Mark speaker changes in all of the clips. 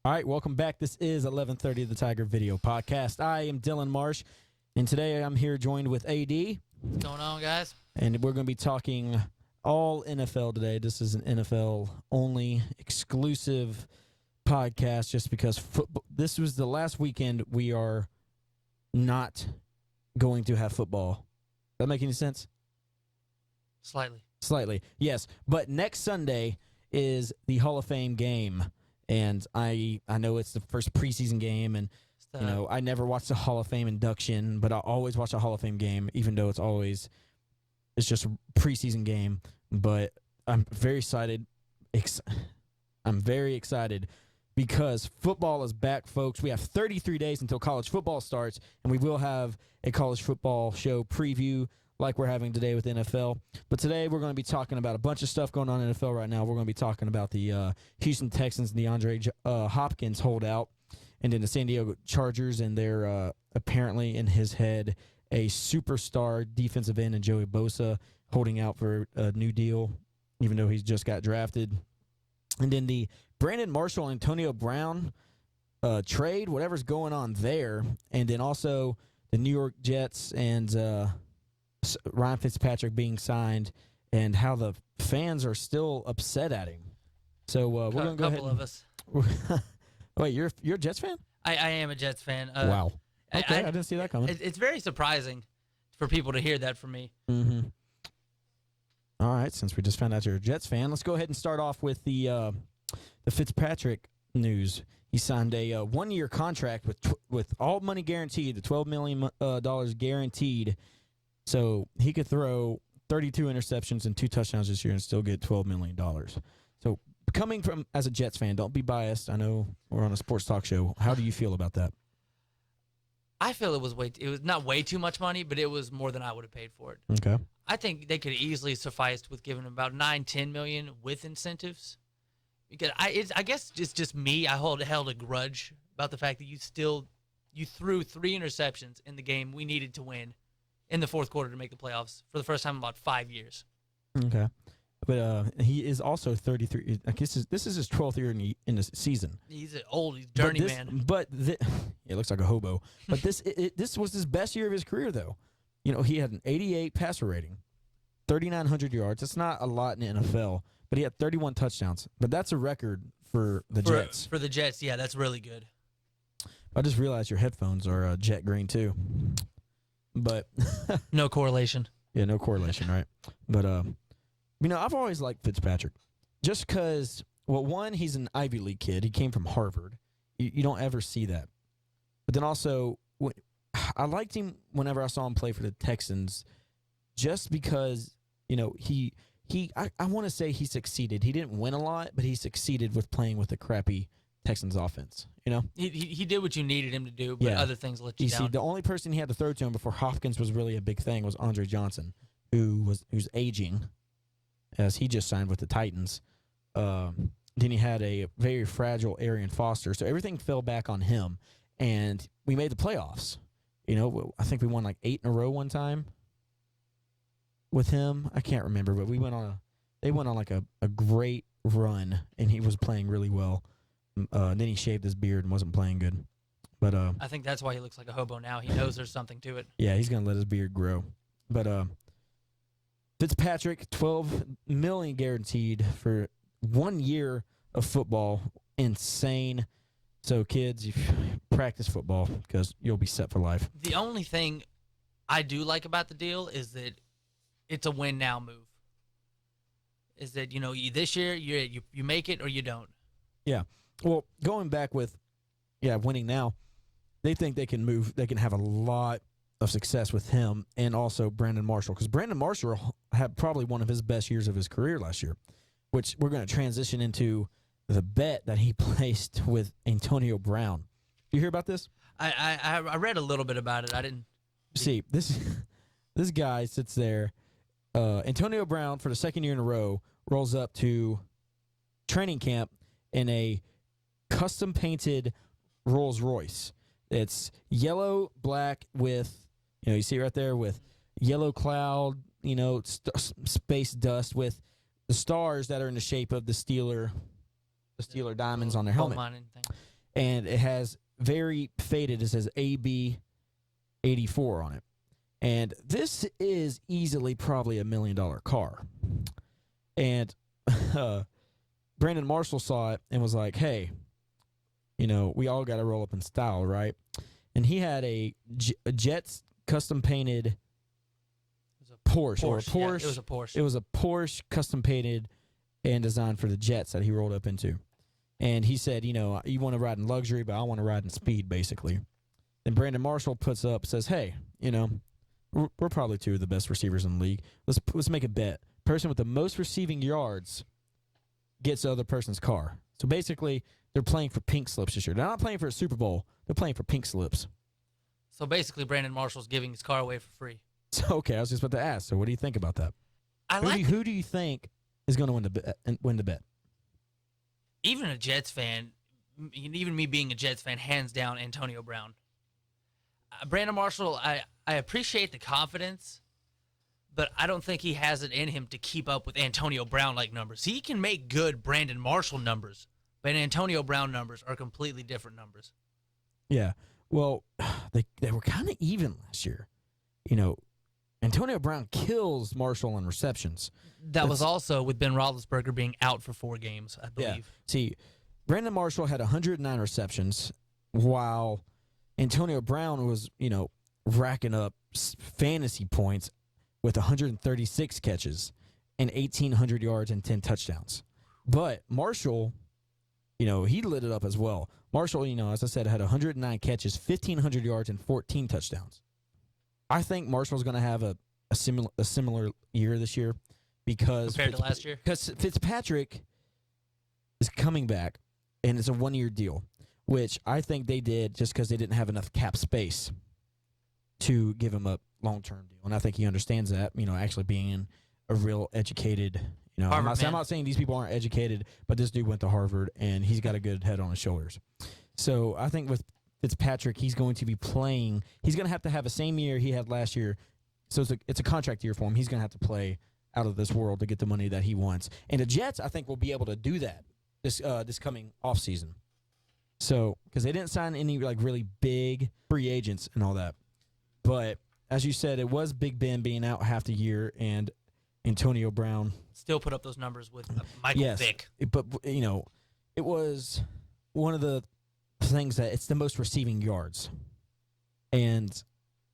Speaker 1: All right, welcome back. This is 1130 The Tiger Video Podcast. I am Dylan Marsh, and today I'm here joined with AD.
Speaker 2: What's going on, guys?
Speaker 1: And we're going to be talking all NFL today. This is an NFL-only exclusive podcast just because this was the last weekend we are not going to have football. Does that make any sense?
Speaker 2: Slightly,
Speaker 1: yes. But next Sunday is the Hall of Fame game. And I know it's the first preseason game, and I never watched a Hall of Fame induction, but I always watch a Hall of Fame game, even though it's just a preseason game. But I'm very excited. I'm very excited because football is back, folks. We have 33 days until college football starts, and we will have a college football show preview like we're having today with NFL. But today we're going to be talking about a bunch of stuff going on in NFL right now. We're going to be talking about the Houston Texans, DeAndre Hopkins holdout, and then the San Diego Chargers and their apparently in his head a superstar defensive end in Joey Bosa holding out for a new deal, even though he's just got drafted. And then the Brandon Marshall, Antonio Brown trade, whatever's going on there. And then also the New York Jets and Ryan Fitzpatrick being signed, and how the fans are still upset at him. So we're going to go ahead.
Speaker 2: A couple of us.
Speaker 1: Wait, you're a Jets fan?
Speaker 2: I am a Jets fan.
Speaker 1: Wow. Okay, I didn't see that coming.
Speaker 2: It's very surprising for people to hear that from me.
Speaker 1: Mm-hmm. All right, since we just found out you're a Jets fan, let's go ahead and start off with the Fitzpatrick news. He signed a one-year contract with all money guaranteed, the $12 million guaranteed. So he could throw 32 interceptions and 2 touchdowns this year and still get $12 million. So coming from as a Jets fan, don't be biased. I know we're on a sports talk show. How do you feel about that?
Speaker 2: I feel it was not way too much money, but it was more than I would have paid for it.
Speaker 1: Okay.
Speaker 2: I think they could easily suffice with giving him about $9-10 million with incentives. Because I guess it's just me. I held a grudge about the fact that you threw 3 interceptions in the game we needed to win in the fourth quarter to make the playoffs for the first time in about 5 years.
Speaker 1: Okay. But he is also 33. I guess this is his 12th year in the season.
Speaker 2: He's an old, journeyman.
Speaker 1: It looks like a hobo. But this was his best year of his career, though. You know, he had an 88 passer rating, 3,900 yards. That's not a lot in the NFL, but he had 31 touchdowns. But that's a record for the Jets.
Speaker 2: For the Jets, yeah, that's really good.
Speaker 1: I just realized your headphones are jet green, too. But
Speaker 2: no correlation.
Speaker 1: Yeah, no correlation, right? But I've always liked Fitzpatrick, just because. Well, one, he's an Ivy League kid. He came from Harvard. You don't ever see that. But then also, I liked him whenever I saw him play for the Texans, just because I want to say he succeeded. He didn't win a lot, but he succeeded with playing with a crappy Texans offense.
Speaker 2: He did what you needed him to do, but other things let you down.
Speaker 1: See, the only person he had to throw to him before Hopkins was really a big thing was Andre Johnson, who's aging, as he just signed with the Titans. Then he had a very fragile Arian Foster, so everything fell back on him, and we made the playoffs. I think we won like 8 in a row one time with him. I can't remember, but they went on like a great run, and he was playing really well. Then he shaved his beard and wasn't playing good. But
Speaker 2: I think that's why he looks like a hobo now. He knows there's something to it.
Speaker 1: Yeah, he's going to let his beard grow. But Fitzpatrick, $12 million guaranteed for 1 year of football. Insane. So, kids, you practice football because you'll be set for life.
Speaker 2: The only thing I do like about the deal is that it's a win-now move. Is that, this year you make it or you don't.
Speaker 1: Yeah. Well, going back with, winning now, they think they can have a lot of success with him and also Brandon Marshall. Because Brandon Marshall had probably one of his best years of his career last year, which we're going to transition into the bet that he placed with Antonio Brown. You hear about this?
Speaker 2: I read a little bit about it. I didn't
Speaker 1: see this guy sits there. Antonio Brown, for the second year in a row, rolls up to training camp in a custom-painted Rolls Royce. It's yellow, black with, you see right there with yellow cloud, space dust with the stars that are in the shape of the Steeler diamonds on their helmet. and it has very faded. It says AB 84 on it, and this is easily probably $1 million car. And Brandon Marshall saw it and was like, "Hey, we all got to roll up in style, right?" And he had a Jets custom painted Porsche. Or a Porsche.
Speaker 2: Yeah, it was a Porsche.
Speaker 1: It was a Porsche custom painted and designed for the Jets that he rolled up into. And he said, you want to ride in luxury, but I want to ride in speed, basically. Then Brandon Marshall says, "Hey, we're probably two of the best receivers in the league. Let's make a bet. Person with the most receiving yards gets the other person's car." So basically, they're playing for pink slips this year. They're not playing for a Super Bowl. They're playing for pink slips.
Speaker 2: So basically, Brandon Marshall's giving his car away for free.
Speaker 1: So, okay, I was just about to ask. So what do you think about that? Who do you think is going to win the bet?
Speaker 2: Even a Jets fan, even me being a Jets fan, hands down Antonio Brown. Brandon Marshall, I appreciate the confidence, but I don't think he has it in him to keep up with Antonio Brown-like numbers. He can make good Brandon Marshall numbers, but Antonio Brown numbers are completely different numbers.
Speaker 1: Yeah. Well, they were kind of even last year. Antonio Brown kills Marshall in receptions.
Speaker 2: That was also with Ben Roethlisberger being out for 4 games, I believe.
Speaker 1: Yeah. See, Brandon Marshall had 109 receptions, while Antonio Brown was, racking up fantasy points with 136 catches and 1,800 yards and 10 touchdowns. But Marshall, he lit it up as well. Marshall, as I said, had 109 catches, 1,500 yards, and 14 touchdowns. I think Marshall's going to have a similar year this year because
Speaker 2: compared to last year.
Speaker 1: Because Fitzpatrick is coming back, and it's a 1-year deal, which I think they did just because they didn't have enough cap space to give him a long-term deal, and I think he understands that. Actually being a real educated. I'm not saying these people aren't educated, but this dude went to Harvard, and he's got a good head on his shoulders. So I think with Fitzpatrick, he's going to be playing. He's going to have the same year he had last year. So it's a contract year for him. He's going to have to play out of this world to get the money that he wants. And the Jets, I think, will be able to do that this coming offseason. So because they didn't sign any really big free agents and all that. But as you said, it was Big Ben being out half the year and Antonio Brown.
Speaker 2: Still put up those numbers with Michael Vick.
Speaker 1: But, it was one of the things that it's the most receiving yards. And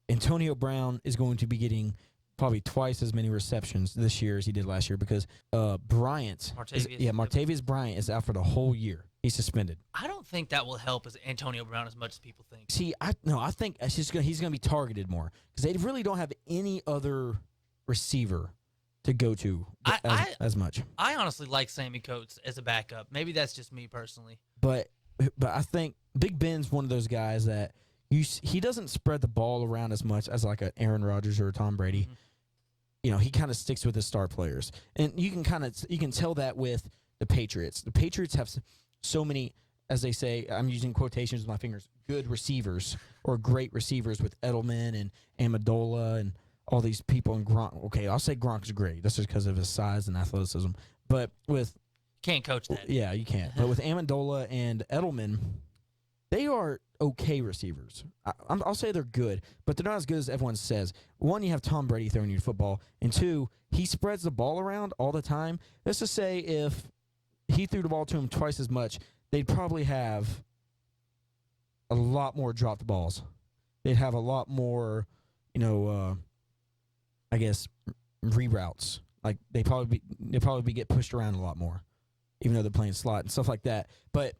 Speaker 1: Antonio Brown is going to be getting probably twice as many receptions this year as he did last year because Martavius Bryant is out for the whole year. He's suspended.
Speaker 2: I don't think that will help Antonio Brown as much as people think.
Speaker 1: See, I think he's going to be targeted more because they really don't have any other receiver to go to as much.
Speaker 2: I honestly like Sammy Coates as a backup. Maybe that's just me personally.
Speaker 1: But I think Big Ben's one of those guys that he doesn't spread the ball around as much as like an Aaron Rodgers or a Tom Brady. Mm-hmm. He kind of sticks with his star players, and you can tell that with the Patriots. The Patriots have so many, as they say, I'm using quotations with my fingers, good receivers or great receivers with Edelman and Amendola and all these people in Gronk. Okay, I'll say Gronk's great. That's just because of his size and athleticism. But with
Speaker 2: can't coach that.
Speaker 1: Yeah, you can't. But with Amendola and Edelman, they are okay receivers. I'll say they're good, but they're not as good as everyone says. One, you have Tom Brady throwing you the football, and two, he spreads the ball around all the time. Let's just say if he threw the ball to him twice as much, they'd probably have a lot more dropped balls. They'd have a lot more, I guess, reroutes. Like they probably get pushed around a lot more, even though they're playing slot and stuff like that. But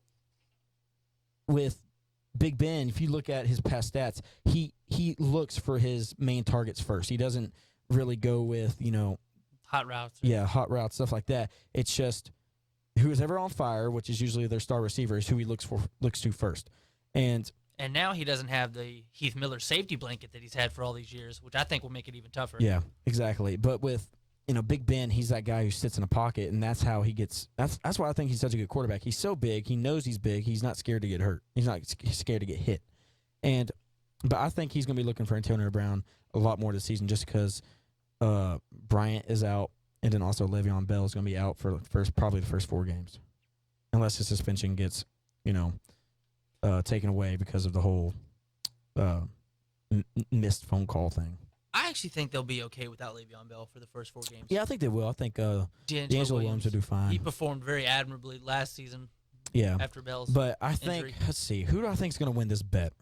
Speaker 1: with Big Ben, if you look at his past stats, he looks for his main targets first. He doesn't really go with,
Speaker 2: hot routes.
Speaker 1: Yeah, hot routes, stuff like that. It's just who is ever on fire, which is usually their star receiver, is who he looks to first. And
Speaker 2: now he doesn't have the Heath Miller safety blanket that he's had for all these years, which I think will make it even tougher.
Speaker 1: Yeah, exactly. But with Big Ben, he's that guy who sits in a pocket, and that's how he gets. That's why I think he's such a good quarterback. He's so big, he knows he's big. He's not scared to get hurt. He's not scared to get hit. But I think he's going to be looking for Antonio Brown a lot more this season, just because Bryant is out, and then also Le'Veon Bell is going to be out for probably the first 4 games, unless his suspension gets taken away because of the whole missed phone call thing.
Speaker 2: I actually think they'll be okay without Le'Veon Bell for the first 4 games.
Speaker 1: Yeah, I think they will. I think D'Angelo Williams will do
Speaker 2: He
Speaker 1: fine.
Speaker 2: performed very admirably last season
Speaker 1: Yeah,
Speaker 2: after Bell's
Speaker 1: but I think
Speaker 2: injury.
Speaker 1: let's see, who do I think is going to win this bet?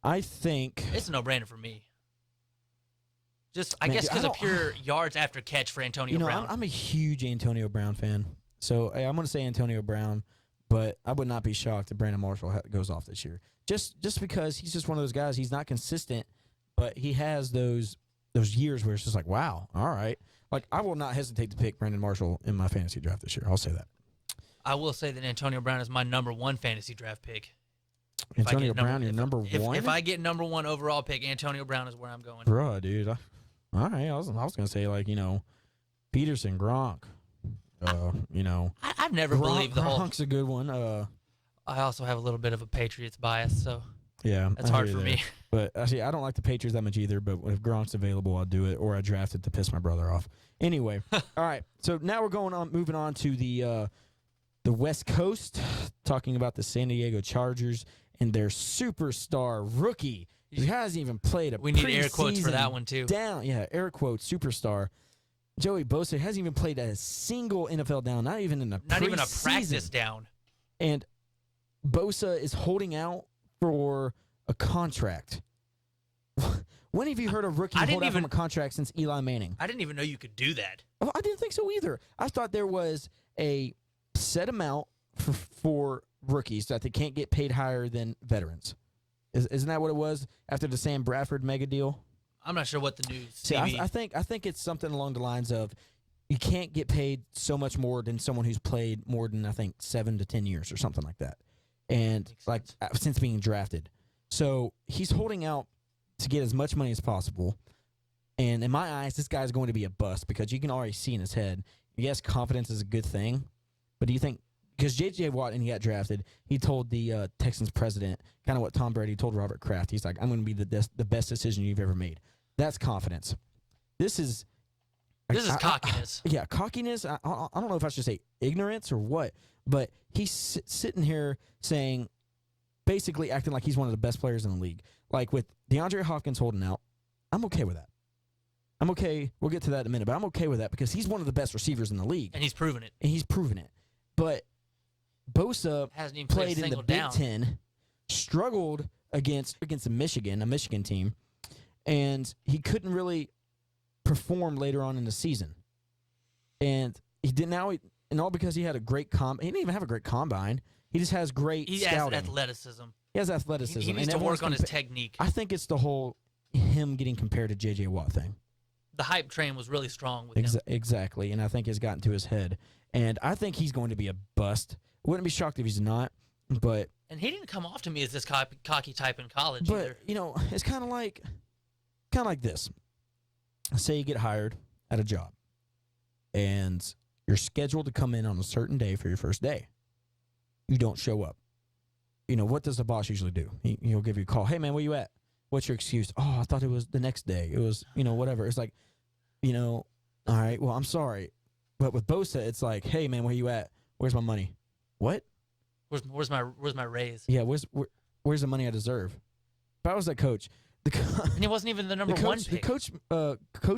Speaker 1: I think
Speaker 2: It's a no-brainer for me. I
Speaker 1: Man,
Speaker 2: guess
Speaker 1: dude, I
Speaker 2: because of
Speaker 1: don't-
Speaker 2: pure yards after catch for Antonio Brown.
Speaker 1: I'm a huge Antonio Brown fan, so I'm going to say Antonio Brown, but I would not be shocked if Brandon Marshall goes off this year. Just because he's just one of those guys. He's not consistent, but he has those years where it's just like, wow, all right. Like, I will not hesitate to pick Brandon Marshall in my fantasy draft this year. I'll say that.
Speaker 2: I will say that Antonio Brown is my number 1 fantasy draft pick. If I
Speaker 1: Antonio
Speaker 2: get
Speaker 1: Brown, your number one?
Speaker 2: If I get number 1 overall pick, Antonio Brown is where I'm going.
Speaker 1: Bruh, dude. All right. I was going to say, like, Peterson, Gronk.
Speaker 2: I've never believed the whole.
Speaker 1: Gronk's a good one.
Speaker 2: I also have a little bit of a Patriots bias, so
Speaker 1: Yeah.
Speaker 2: that's
Speaker 1: I
Speaker 2: hard
Speaker 1: hear
Speaker 2: for
Speaker 1: you
Speaker 2: me.
Speaker 1: there. But actually, I don't like the Patriots that much either. But if Gronk's available, I'll do it. Or I draft it to piss my brother off. Anyway, all right. So now we're moving on to the West Coast, talking about the San Diego Chargers and their superstar rookie. He hasn't even played a
Speaker 2: We need air quotes for
Speaker 1: preseason
Speaker 2: that one too.
Speaker 1: down. Yeah, air quotes, superstar. Joey Bosa hasn't even played a single NFL down, not even in a
Speaker 2: Practice down.
Speaker 1: And Bosa is holding out for a contract. When have you heard a rookie hold out from a contract since Eli Manning?
Speaker 2: I didn't even know you could do that.
Speaker 1: Oh, I didn't think so either. I thought there was a set amount for rookies that they can't get paid higher than veterans. Isn't that what it was after the Sam Bradford mega deal?
Speaker 2: I'm not sure what the news.
Speaker 1: See, I think it's something along the lines of you can't get paid so much more than someone who's played more than, I think, 7 to 10 years or something like that. And like since being drafted. So he's holding out to get as much money as possible. And in my eyes, this guy's going to be a bust because you can already see in his head, yes, confidence is a good thing. But do you think, because J.J. Watt, and he got drafted, he told the Texans president kind of what Tom Brady told Robert Kraft. He's like, I'm going to be the best decision you've ever made. That's confidence. This is
Speaker 2: cockiness.
Speaker 1: Cockiness. I don't know if I should say ignorance or what, but he's sitting here saying, basically acting like he's one of the best players in the league. Like with DeAndre Hopkins holding out, I'm okay with that. I'm okay. We'll get to that in a minute, but I'm okay with that because he's one of the best receivers in the league.
Speaker 2: And he's proven it.
Speaker 1: But Bosa
Speaker 2: Hasn't even
Speaker 1: played in the Big Ten, struggled against a Michigan team, and he couldn't really perform later on in the season. And he did now, and all because he had a great he didn't even have a great combine. He just has great scouting.
Speaker 2: Has athleticism.
Speaker 1: He has athleticism.
Speaker 2: He needs to work on his technique.
Speaker 1: I think it's the whole him getting compared to J.J. Watt thing.
Speaker 2: The hype train was really strong with him.
Speaker 1: Exactly, and I think it's gotten to his head. And I think he's going to be a bust. Wouldn't be shocked if he's not, but...
Speaker 2: And he didn't come off to me as this cocky type in college
Speaker 1: But,
Speaker 2: either.
Speaker 1: it's kind of like this. Say you get hired at a job, and you're scheduled to come in on a certain day for your first day. You don't show up. What does the boss usually do? He'll give you a call. Hey, man, where you at? What's your excuse? Oh, I thought it was the next day. It was, whatever. It's like, all right, well, I'm sorry. But with Bosa, it's like, hey, man, where you at? Where's my money? What?
Speaker 2: Where's my raise?
Speaker 1: Yeah, where's the money I deserve? If I was that coach,
Speaker 2: and he wasn't even the number one pick.
Speaker 1: Coach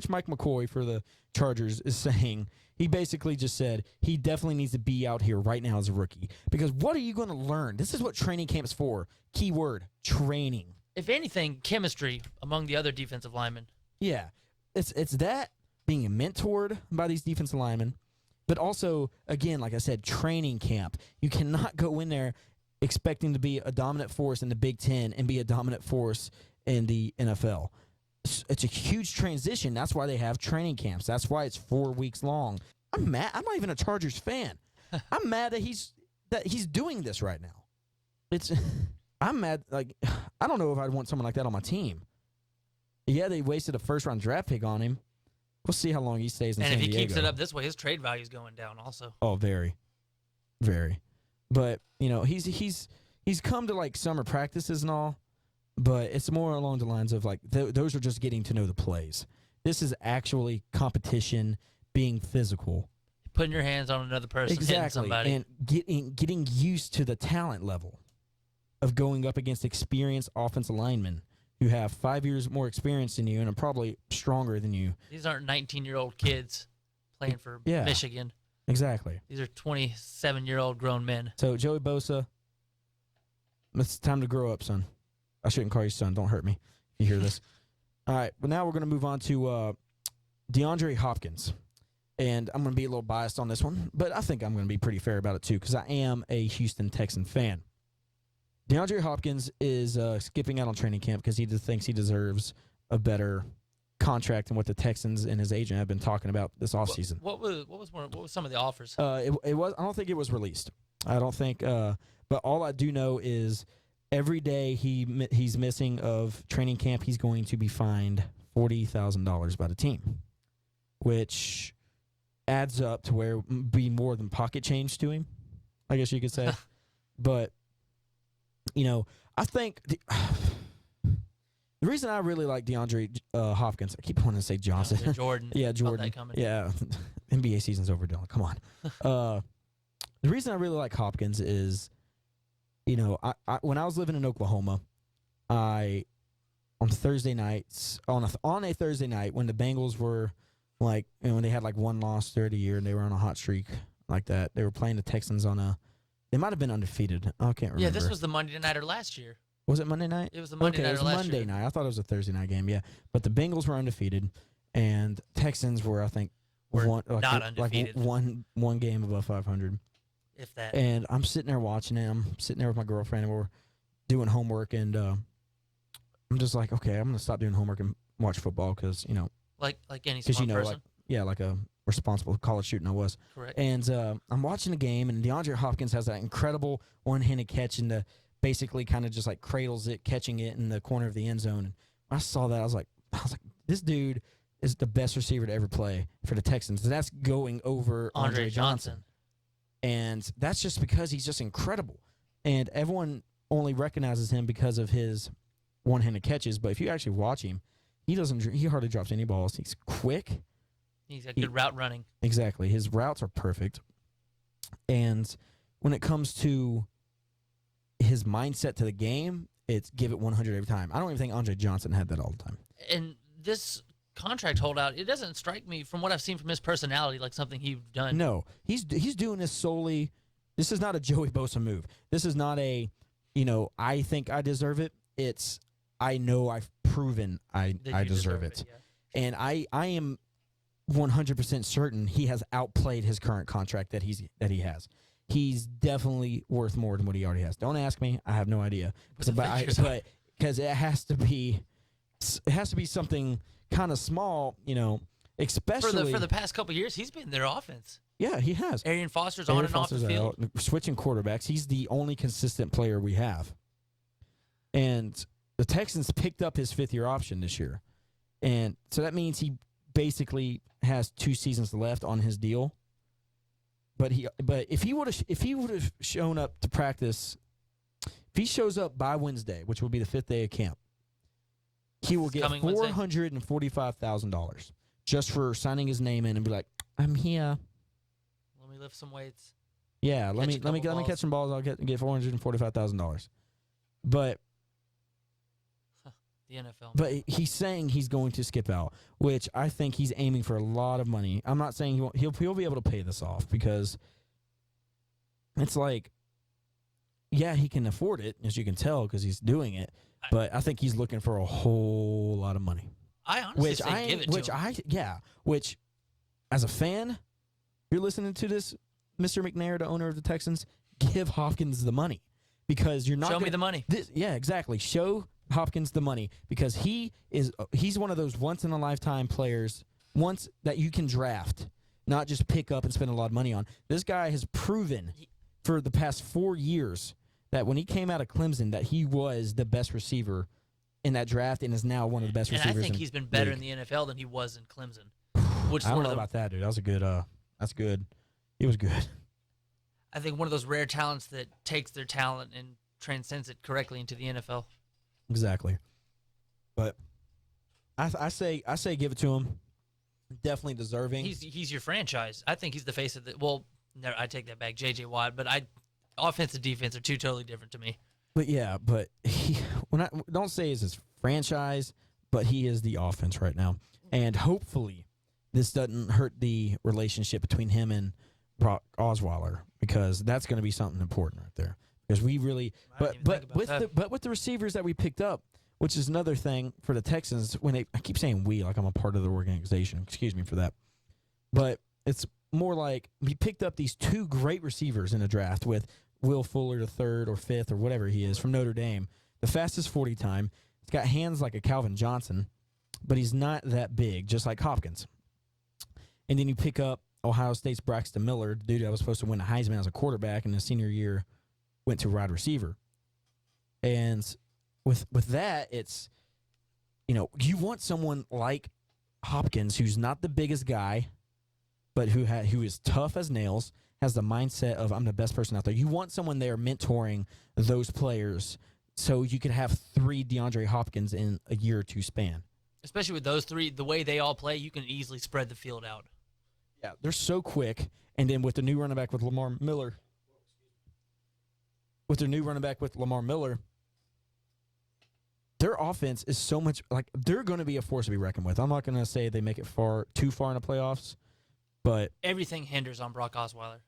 Speaker 1: Mike McCoy for the Chargers is saying, he basically just said he definitely needs to be out here right now as a rookie. Because what are you going to learn? This is what training camp's for. Keyword, training.
Speaker 2: If anything, chemistry among the other defensive linemen.
Speaker 1: Yeah, it's that, being mentored by these defensive linemen, but also, again, like I said, training camp. You cannot go in there expecting to be a dominant force in the Big Ten and be a dominant force in the NFL. It's a huge transition. That's why they have training camps. That's why it's 4 weeks long. I'm mad. I'm not even a Chargers fan. I'm mad that he's doing this right now. I'm mad. Like, I don't know if I'd want someone like that on my team. Yeah, they wasted a first-round draft pick on him. We'll see how long he stays in San Diego.
Speaker 2: And if he keeps it up this way, his trade value is going down also.
Speaker 1: Oh, very. Very. But, he's come to, like, summer practices and all, but it's more along the lines of, like, those are just getting to know the plays. This is actually competition, being physical.
Speaker 2: Putting your hands on another person, hitting somebody.
Speaker 1: And getting used to the talent level. of going up against experienced offensive linemen who have 5 years more experience than you and are probably stronger than you.
Speaker 2: These aren't 19-year-old kids playing for
Speaker 1: Yeah.
Speaker 2: Michigan.
Speaker 1: Exactly.
Speaker 2: These are 27-year-old grown men.
Speaker 1: So, Joey Bosa, it's time to grow up, son. I shouldn't call you son. Don't hurt me if you hear this. All right, but now we're going to move on to DeAndre Hopkins. And I'm going to be a little biased on this one, but I think I'm going to be pretty fair about it too because I am a Houston Texan fan. DeAndre Hopkins is skipping out on training camp because he thinks he deserves a better contract than what the Texans and his agent have been talking about this offseason.
Speaker 2: What was some of the offers?
Speaker 1: It was. I don't think it was released. I don't think. But all I do know is every day he's missing of training camp, he's going to be fined $40,000 by the team, which adds up to where be more than pocket change to him, I guess you could say. But I think the reason I really like DeAndre Hopkins, I keep wanting to say Johnson.
Speaker 2: Jordan.
Speaker 1: Yeah,
Speaker 2: Felt
Speaker 1: Jordan.
Speaker 2: that coming.
Speaker 1: Yeah, NBA season's over, Dylan. Come on. The reason I really like Hopkins is, I when I was living in Oklahoma, on Thursday nights on a Thursday night when the Bengals were when they had one loss throughout the year and they were on a hot streak like that, they were playing the Texans they might have been undefeated. I can't remember.
Speaker 2: Yeah, this was the Monday nighter last year.
Speaker 1: Was it Monday night?
Speaker 2: It was the Monday nighter
Speaker 1: last year. Monday night. I thought it was a Thursday night game. Yeah, but the Bengals were undefeated, and Texans were, I think,
Speaker 2: not undefeated.
Speaker 1: One game above 500.
Speaker 2: If that.
Speaker 1: And I'm sitting there watching it. I'm sitting there with my girlfriend, and we're doing homework, and I'm just like, okay, I'm gonna stop doing homework and watch football because
Speaker 2: like any smart person.
Speaker 1: like a responsible college student I was.
Speaker 2: Correct.
Speaker 1: And I'm watching the game, and DeAndre Hopkins has that incredible one-handed catch and basically kind of just cradles it, catching it in the corner of the end zone. And when I saw that, I was like, this dude is the best receiver to ever play for the Texans. And that's going over Andre Johnson. And that's just because he's just incredible. And everyone only recognizes him because of his one-handed catches. But if you actually watch him, he hardly drops any balls. He's quick.
Speaker 2: He's got good route running.
Speaker 1: Exactly. His routes are perfect. And when it comes to his mindset to the game, it's give it 100 every time. I don't even think Andre Johnson had that all the time.
Speaker 2: And this contract holdout, it doesn't strike me from what I've seen from his personality like something he's done.
Speaker 1: No. He's doing this solely. This is not a Joey Bosa move. This is not a, I think I deserve it. It's, I know I've proven I deserve it.
Speaker 2: Yeah.
Speaker 1: And I am 100% certain he has outplayed his current contract that he has. He's definitely worth more than what he already has. Don't ask me; I have no idea. But because it has to be something kind of small, especially
Speaker 2: for the past couple of years, he's been their offense.
Speaker 1: Yeah, he has.
Speaker 2: Arian Foster's on and off the field.
Speaker 1: Switching quarterbacks, he's the only consistent player we have. And the Texans picked up his fifth-year option this year, and so that means he basically has 2 seasons left on his deal. But if he would have shown up to practice, if he shows up by Wednesday, which will be the 5th day of camp, he will get $445,000 just for signing his name in and be like, "I'm here.
Speaker 2: Let me lift some weights."
Speaker 1: Yeah, let me catch some balls. I'll get $445,000. But
Speaker 2: the NFL.
Speaker 1: But he's saying he's going to skip out, which I think he's aiming for a lot of money. I'm not saying he'll be able to pay this off because it's yeah, he can afford it, as you can tell, because he's doing it. But I think he's looking for a whole lot of money.
Speaker 2: I honestly say give it to him.
Speaker 1: Which, as a fan, you're listening to this, Mr. McNair, the owner of the Texans, give Hopkins the money because you're not.
Speaker 2: Show me the money.
Speaker 1: Yeah, exactly. Show Hopkins the money because he's one of those once in a lifetime players that you can draft, not just pick up and spend a lot of money on. This guy has proven for the past 4 years that when he came out of Clemson that he was the best receiver in that draft and is now one of the best receivers.
Speaker 2: And I think he's been better in the NFL than he was in Clemson. Which
Speaker 1: I don't know about that, dude. That was a good. That's good. He was good.
Speaker 2: I think one of those rare talents that takes their talent and transcends it correctly into the NFL.
Speaker 1: Exactly. But I say give it to him. Definitely deserving.
Speaker 2: He's your franchise. I think he's the face of the. Well, no, I take that back. J.J. Watt, but offense and defense are two totally different to me.
Speaker 1: But yeah, but he when I don't say it's his franchise, but he is the offense right now, and hopefully this doesn't hurt the relationship between him and Brock Osweiler, because that's going to be something important right there. Because we really,
Speaker 2: I didn't even think about that.
Speaker 1: with the receivers that we picked up, which is another thing for the Texans. I keep saying we, like I'm a part of the organization. Excuse me for that, but it's more like we picked up these two great receivers in a draft with Will Fuller, the third or fifth or whatever he is from Notre Dame, the fastest 40 time. He's got hands like a Calvin Johnson, but he's not that big, just like Hopkins. And then you pick up Ohio State's Braxton Miller, the dude that was supposed to win a Heisman as a quarterback in his senior year, went to wide receiver. And with that, it's, you want someone like Hopkins, who's not the biggest guy, but who is tough as nails, has the mindset of I'm the best person out there. You want someone there mentoring those players so you can have 3 DeAndre Hopkins in a year or two span.
Speaker 2: Especially with those 3, the way they all play, you can easily spread the field out.
Speaker 1: Yeah, they're so quick. And then with the new running back with Lamar Miller, their offense is so much like they're going to be a force to be reckoned with. I'm not going to say they make it too far in the playoffs, but
Speaker 2: everything hinders on Brock Osweiler.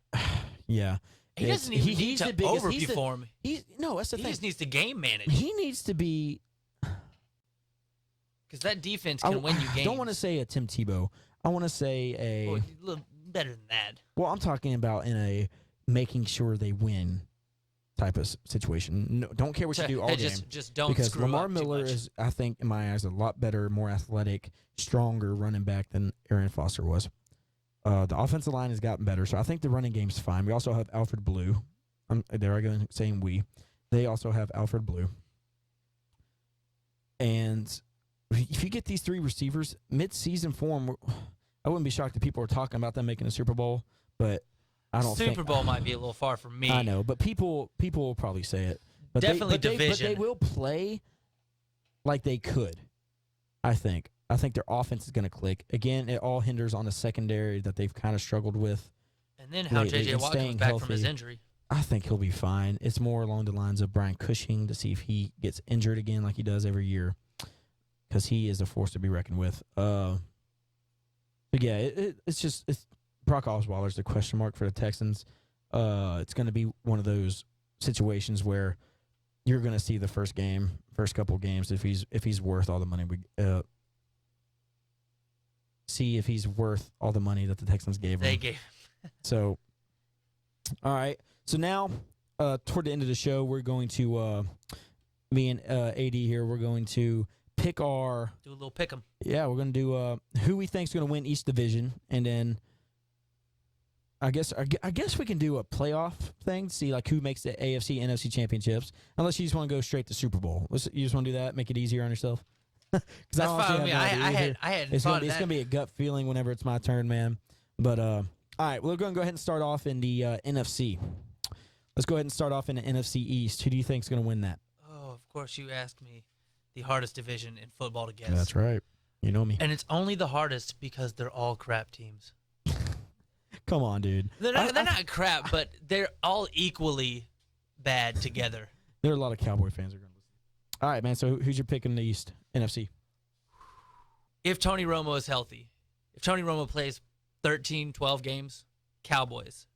Speaker 1: Yeah.
Speaker 2: He doesn't even need to overperform.
Speaker 1: That's the thing.
Speaker 2: He just needs to game manage.
Speaker 1: He needs to be,
Speaker 2: because that defense can win you games.
Speaker 1: I don't want to say a Tim Tebow. I want to say
Speaker 2: a little better than that.
Speaker 1: Well, I'm talking about in a making sure they win type of situation. No, don't care what you do all game.
Speaker 2: Just don't
Speaker 1: because
Speaker 2: screw
Speaker 1: Lamar
Speaker 2: up
Speaker 1: Miller
Speaker 2: too much.
Speaker 1: is, I think, in my eyes, a lot better, more athletic, stronger running back than Aaron Foster was. The offensive line has gotten better, so I think the running game's fine. We also have Alfred Blue. There I go saying we. They also have Alfred Blue. And if you get these 3 receivers, mid-season form, I wouldn't be shocked if people are talking about them making a Super Bowl, but I don't think...
Speaker 2: Super Bowl might be a little far from me.
Speaker 1: I know, but people will probably say it. But
Speaker 2: Definitely
Speaker 1: But
Speaker 2: division.
Speaker 1: they will play like they could, I think. I think their offense is going to click. Again, it all hinders on the secondary that they've kind of struggled with.
Speaker 2: And then how
Speaker 1: lately,
Speaker 2: J.J.
Speaker 1: and
Speaker 2: Watt
Speaker 1: staying
Speaker 2: comes back
Speaker 1: healthy.
Speaker 2: from his injury.
Speaker 1: I think he'll be fine. It's more along the lines of Brian Cushing to see if he gets injured again like he does every year, because he is a force to be reckoned with. But yeah, it's Brock Osweiler's the question mark for the Texans. It's going to be one of those situations where you're going to see the first couple games if he's worth all the money see if he's worth all the money that the Texans gave him.
Speaker 2: They gave him.
Speaker 1: So, all right. So now, toward the end of the show, we're going to, me and AD here, we're going to pick our...
Speaker 2: Do a little pick 'em.
Speaker 1: Yeah, we're going to do who we think is going to win each division, and then I guess we can do a playoff thing, see like who makes the AFC, NFC championships, unless you just want to go straight to Super Bowl. You just want to do that, make it easier on yourself?
Speaker 2: That's fine with me. I had
Speaker 1: it's
Speaker 2: fun
Speaker 1: gonna, it's gonna be a gut feeling whenever it's my turn, man. But all right, we're gonna go ahead and start off in the NFC. Let's go ahead and start off in the NFC East. Who do you think is gonna win that?
Speaker 2: Oh, of course you asked me the hardest division in football to guess.
Speaker 1: That's right. You know me.
Speaker 2: And it's only the hardest because they're all crap teams.
Speaker 1: Come on, dude.
Speaker 2: They're not crap, but they're all equally bad together.
Speaker 1: There are a lot of Cowboy fans who are gonna listen. All right, man. So who's your pick in the East? NFC.
Speaker 2: If Tony Romo is healthy, if Tony Romo plays 13, 12 games, Cowboys.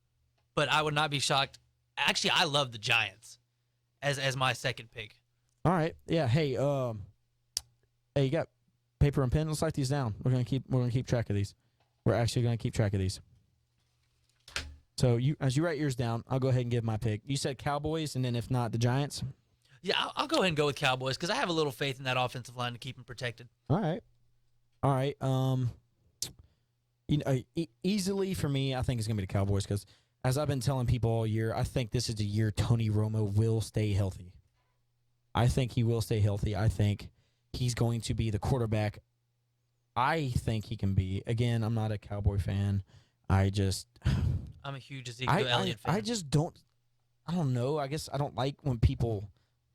Speaker 2: But I would not be shocked. Actually, I love the Giants as my second pick.
Speaker 1: All right. Yeah. Hey, you got paper and pen? Let's write these down. We're gonna keep track of these. We're actually gonna keep track of these. So as you write yours down, I'll go ahead and give my pick. You said Cowboys, and then if not, the Giants.
Speaker 2: Yeah, I'll go ahead and go with Cowboys because I have a little faith in that offensive line to keep them protected.
Speaker 1: All right. Easily for me, I think it's gonna be the Cowboys because, as I've been telling people all year, I think this is the year Tony Romo will stay healthy. I think he will stay healthy. I think he's going to be the quarterback I think he can be. Again, I'm not a Cowboy fan. I'm
Speaker 2: a huge Ezekiel Elliott fan.
Speaker 1: I just don't. I don't know. I guess I don't like when people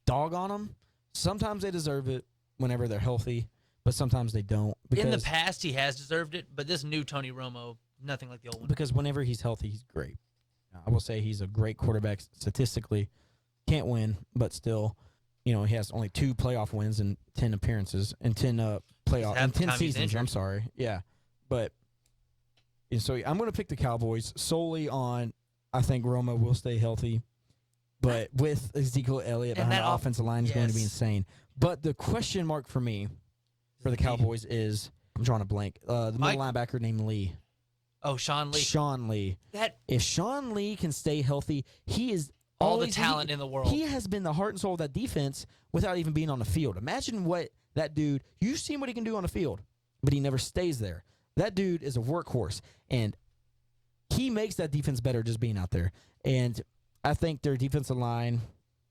Speaker 1: dog on them. Sometimes they deserve it whenever they're healthy, but sometimes they don't.
Speaker 2: In the past, he has deserved it, but this new Tony Romo, nothing like the old one.
Speaker 1: Because whenever he's healthy, he's great. I will say he's a great quarterback statistically. can't win, but still, he has only 2 playoff wins and 10 appearances and 10 playoff and 10 seasons. I'm sorry, yeah, but so I'm going to pick the Cowboys solely on I think Roma will stay healthy, but with Ezekiel Elliott behind the offensive line is going to be insane. But the question mark for me for the Cowboys is I'm drawing a blank. The middle linebacker named Lee.
Speaker 2: Oh, Sean Lee.
Speaker 1: Sean Lee. If Sean Lee can stay healthy, he is
Speaker 2: all the talent in the world.
Speaker 1: He has been the heart and soul of that defense without even being on the field. Imagine what that dude, you've seen what he can do on the field, but he never stays there. That dude is a workhorse, and he makes that defense better just being out there. And I think their defensive line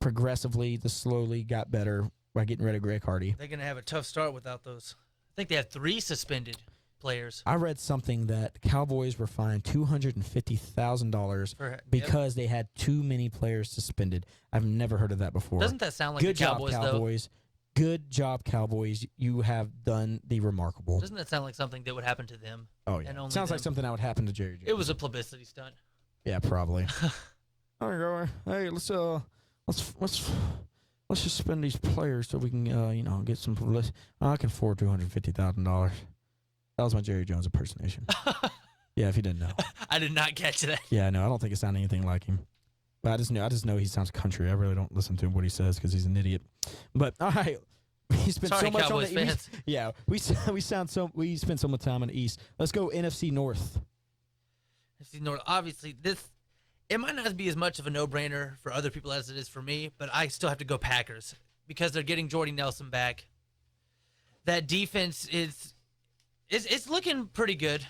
Speaker 1: progressively, slowly got better by getting rid of Greg Hardy.
Speaker 2: They're going to have a tough start without those. I think they have 3 suspended players.
Speaker 1: I read something that Cowboys were fined $250,000 because they had too many players suspended. I've never heard of that before.
Speaker 2: Doesn't that sound like the Cowboys,
Speaker 1: job, Cowboys, though? Good job, Cowboys. You have done the remarkable.
Speaker 2: Doesn't that sound like something that would happen to them?
Speaker 1: Oh, yeah. Sounds like something that would happen to Jerry Jones.
Speaker 2: It was a publicity stunt.
Speaker 1: Yeah, probably. All right, hey, let's just spend these players so we can, get some publicity. I can afford $250,000. That was my Jerry Jones impersonation. Yeah, if you didn't know.
Speaker 2: I did not catch that.
Speaker 1: Yeah, no, I don't think it sounded anything like him. But I just know he sounds country. I really don't listen to what he says because he's an idiot. But all right, we spent so much
Speaker 2: Cowboys
Speaker 1: on the
Speaker 2: fans.
Speaker 1: we spent so much time on the East. Let's go NFC North.
Speaker 2: NFC North. Obviously, it might not be as much of a no-brainer for other people as it is for me, but I still have to go Packers because they're getting Jordy Nelson back. That defense is looking pretty good.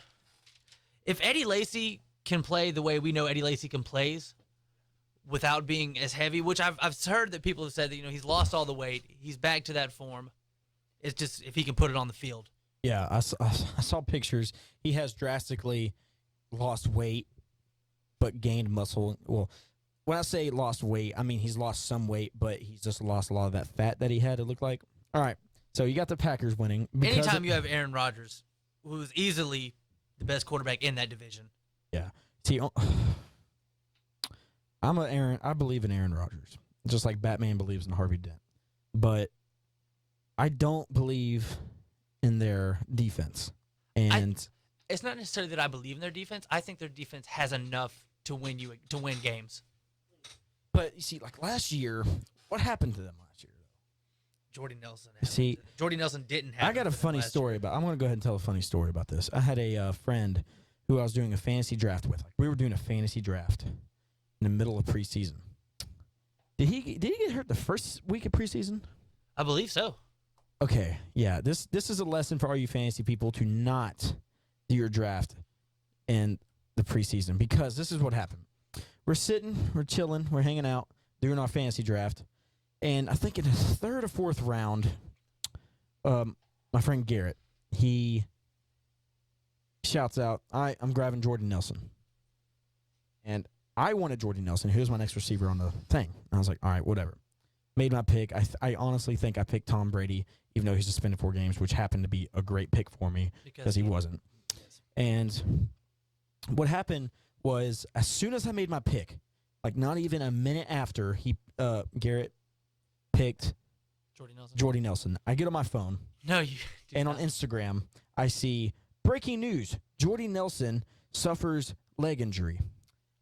Speaker 2: If Eddie Lacy can play the way we know Eddie Lacy can play without being as heavy, which I've heard that people have said that he's lost all the weight, he's back to that form. It's just if he can put it on the field.
Speaker 1: Yeah, I saw pictures. He has drastically lost weight, but gained muscle. Well, when I say lost weight, I mean he's lost some weight, but he's just lost a lot of that fat that he had, it looked like. All right, so you got the Packers winning.
Speaker 2: Anytime you have Aaron Rodgers, who's easily the best quarterback in that division.
Speaker 1: Yeah. See, I believe in Aaron Rodgers, just like Batman believes in Harvey Dent. But I don't believe in their defense. And
Speaker 2: it's not necessarily that I believe in their defense. I think their defense has enough to win games.
Speaker 1: But you see, like last year, what happened to them last year?
Speaker 2: Jordy Nelson. Jordy Nelson didn't have.
Speaker 1: I got a funny story about. I'm going to go ahead and tell a funny story about this. I had a friend who I was doing a fantasy draft with. Like, we were doing a fantasy draft in the middle of preseason. Did he get hurt the first week of preseason?
Speaker 2: I believe so.
Speaker 1: Okay, yeah. This is a lesson for all you fantasy people to not do your draft in the preseason, because this is what happened. We're sitting, we're chilling, we're hanging out, doing our fantasy draft, and I think in the 3rd or 4th round, my friend Garrett, he shouts out, I'm grabbing Jordan Nelson. And I wanted Jordan Nelson. He was my next receiver on the thing. And I was like, all right, whatever. Made my pick. I honestly think I picked Tom Brady, even though he's suspended 4 games, which happened to be a great pick for me because he wasn't. And what happened was, as soon as I made my pick, like not even a minute after Garrett picked Jordy Nelson, I get on my phone.
Speaker 2: No, you.
Speaker 1: And on Instagram, I see breaking news: Jordy Nelson suffers leg injury,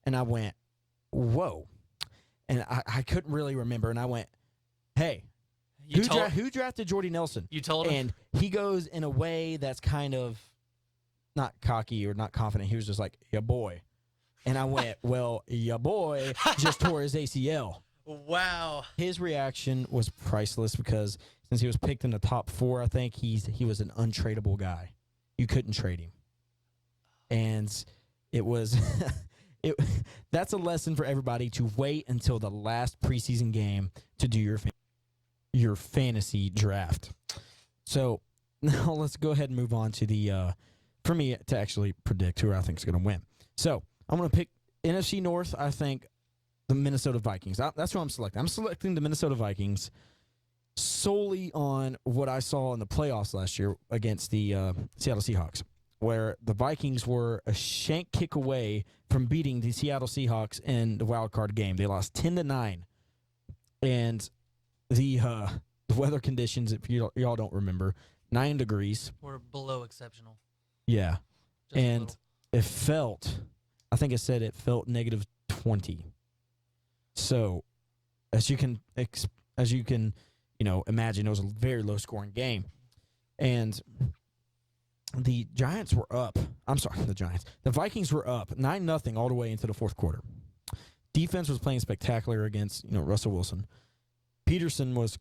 Speaker 1: and I went, "Whoa!" And I couldn't really remember, and I went, "Hey, who drafted Jordy Nelson?"
Speaker 2: You told him,
Speaker 1: and he goes in a way that's kind of not cocky or not confident. He was just like, "Ya boy," and I went, "Well, ya boy just tore his ACL."
Speaker 2: Wow.
Speaker 1: His reaction was priceless because since he was picked in the top 4, I think he was an untradeable guy. You couldn't trade him. And it was that's a lesson for everybody to wait until the last preseason game to do your fantasy draft. So now let's go ahead and move on to for me to actually predict who I think is going to win. So I'm going to pick NFC North, I think, the Minnesota Vikings. That's what I'm selecting. I'm selecting the Minnesota Vikings solely on what I saw in the playoffs last year against the Seattle Seahawks, where the Vikings were a shank kick away from beating the Seattle Seahawks in the wild card game. They lost 10-9. And the weather conditions, if y'all don't remember, 9 degrees.
Speaker 2: We're below exceptional.
Speaker 1: Yeah.
Speaker 2: Just a
Speaker 1: And
Speaker 2: little.
Speaker 1: it felt, I think it said it felt negative 20. So, as you can imagine, it was a very low scoring game. And the Giants were up. I'm sorry, the Giants. The Vikings were up 9-0 all the way into the fourth quarter. Defense was playing spectacular against Russell Wilson. Peterson was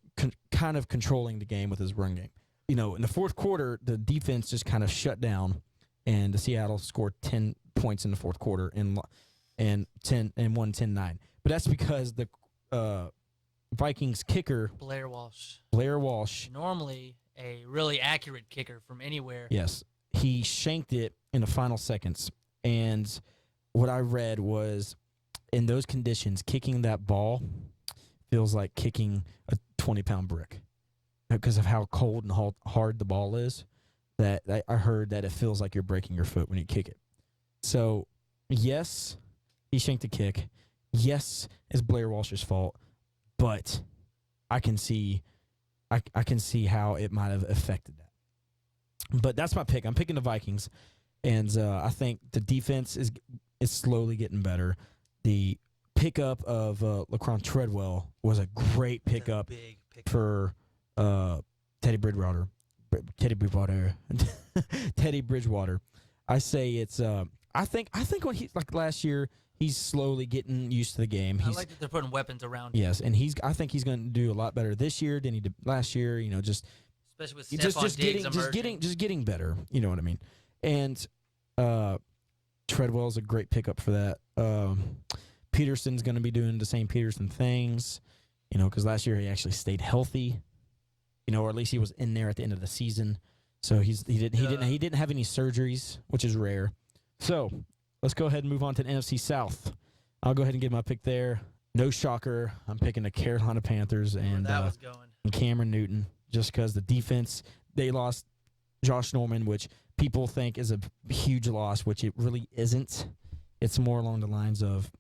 Speaker 1: kind of controlling the game with his run game. In the fourth quarter, the defense just kind of shut down, and the Seattle scored 10 points in the fourth quarter and won 10-9. But that's because the Vikings kicker
Speaker 2: Blair Walsh.
Speaker 1: Normally
Speaker 2: a really accurate kicker from anywhere.
Speaker 1: Yes. He shanked it in the final seconds. And what I read was, in those conditions, kicking that ball feels like kicking a 20-pound brick because of how cold and hard the ball is. That I heard that it feels like you're breaking your foot when you kick it. So, yes, he shanked the kick. Yes, it's Blair Walsh's fault. But I can see how it might have affected that. But that's my pick. I'm picking the Vikings, and I think the defense is slowly getting better. The pickup of Laquan Treadwell was a great pickup,
Speaker 2: Big pickup.
Speaker 1: for Teddy Bridgewater. Teddy Bridgewater. I say it's. I think when he last year, he's slowly getting used to the game.
Speaker 2: I like that they're putting weapons around him.
Speaker 1: Yes, and I think he's going to do a lot better this year than he did last year.
Speaker 2: Especially with Stephon Diggs emerging.
Speaker 1: just getting better. You know what I mean? And Treadwell's a great pickup for that. Peterson's going to be doing the same Peterson things, because last year he actually stayed healthy, or at least he was in there at the end of the season. So he didn't have any surgeries, which is rare. So let's go ahead and move on to the NFC South. I'll go ahead and give my pick there. No shocker, I'm picking the Carolina Panthers and Cameron Newton, just because the defense, they lost Josh Norman, which people think is a huge loss, which it really isn't. It's more along the lines of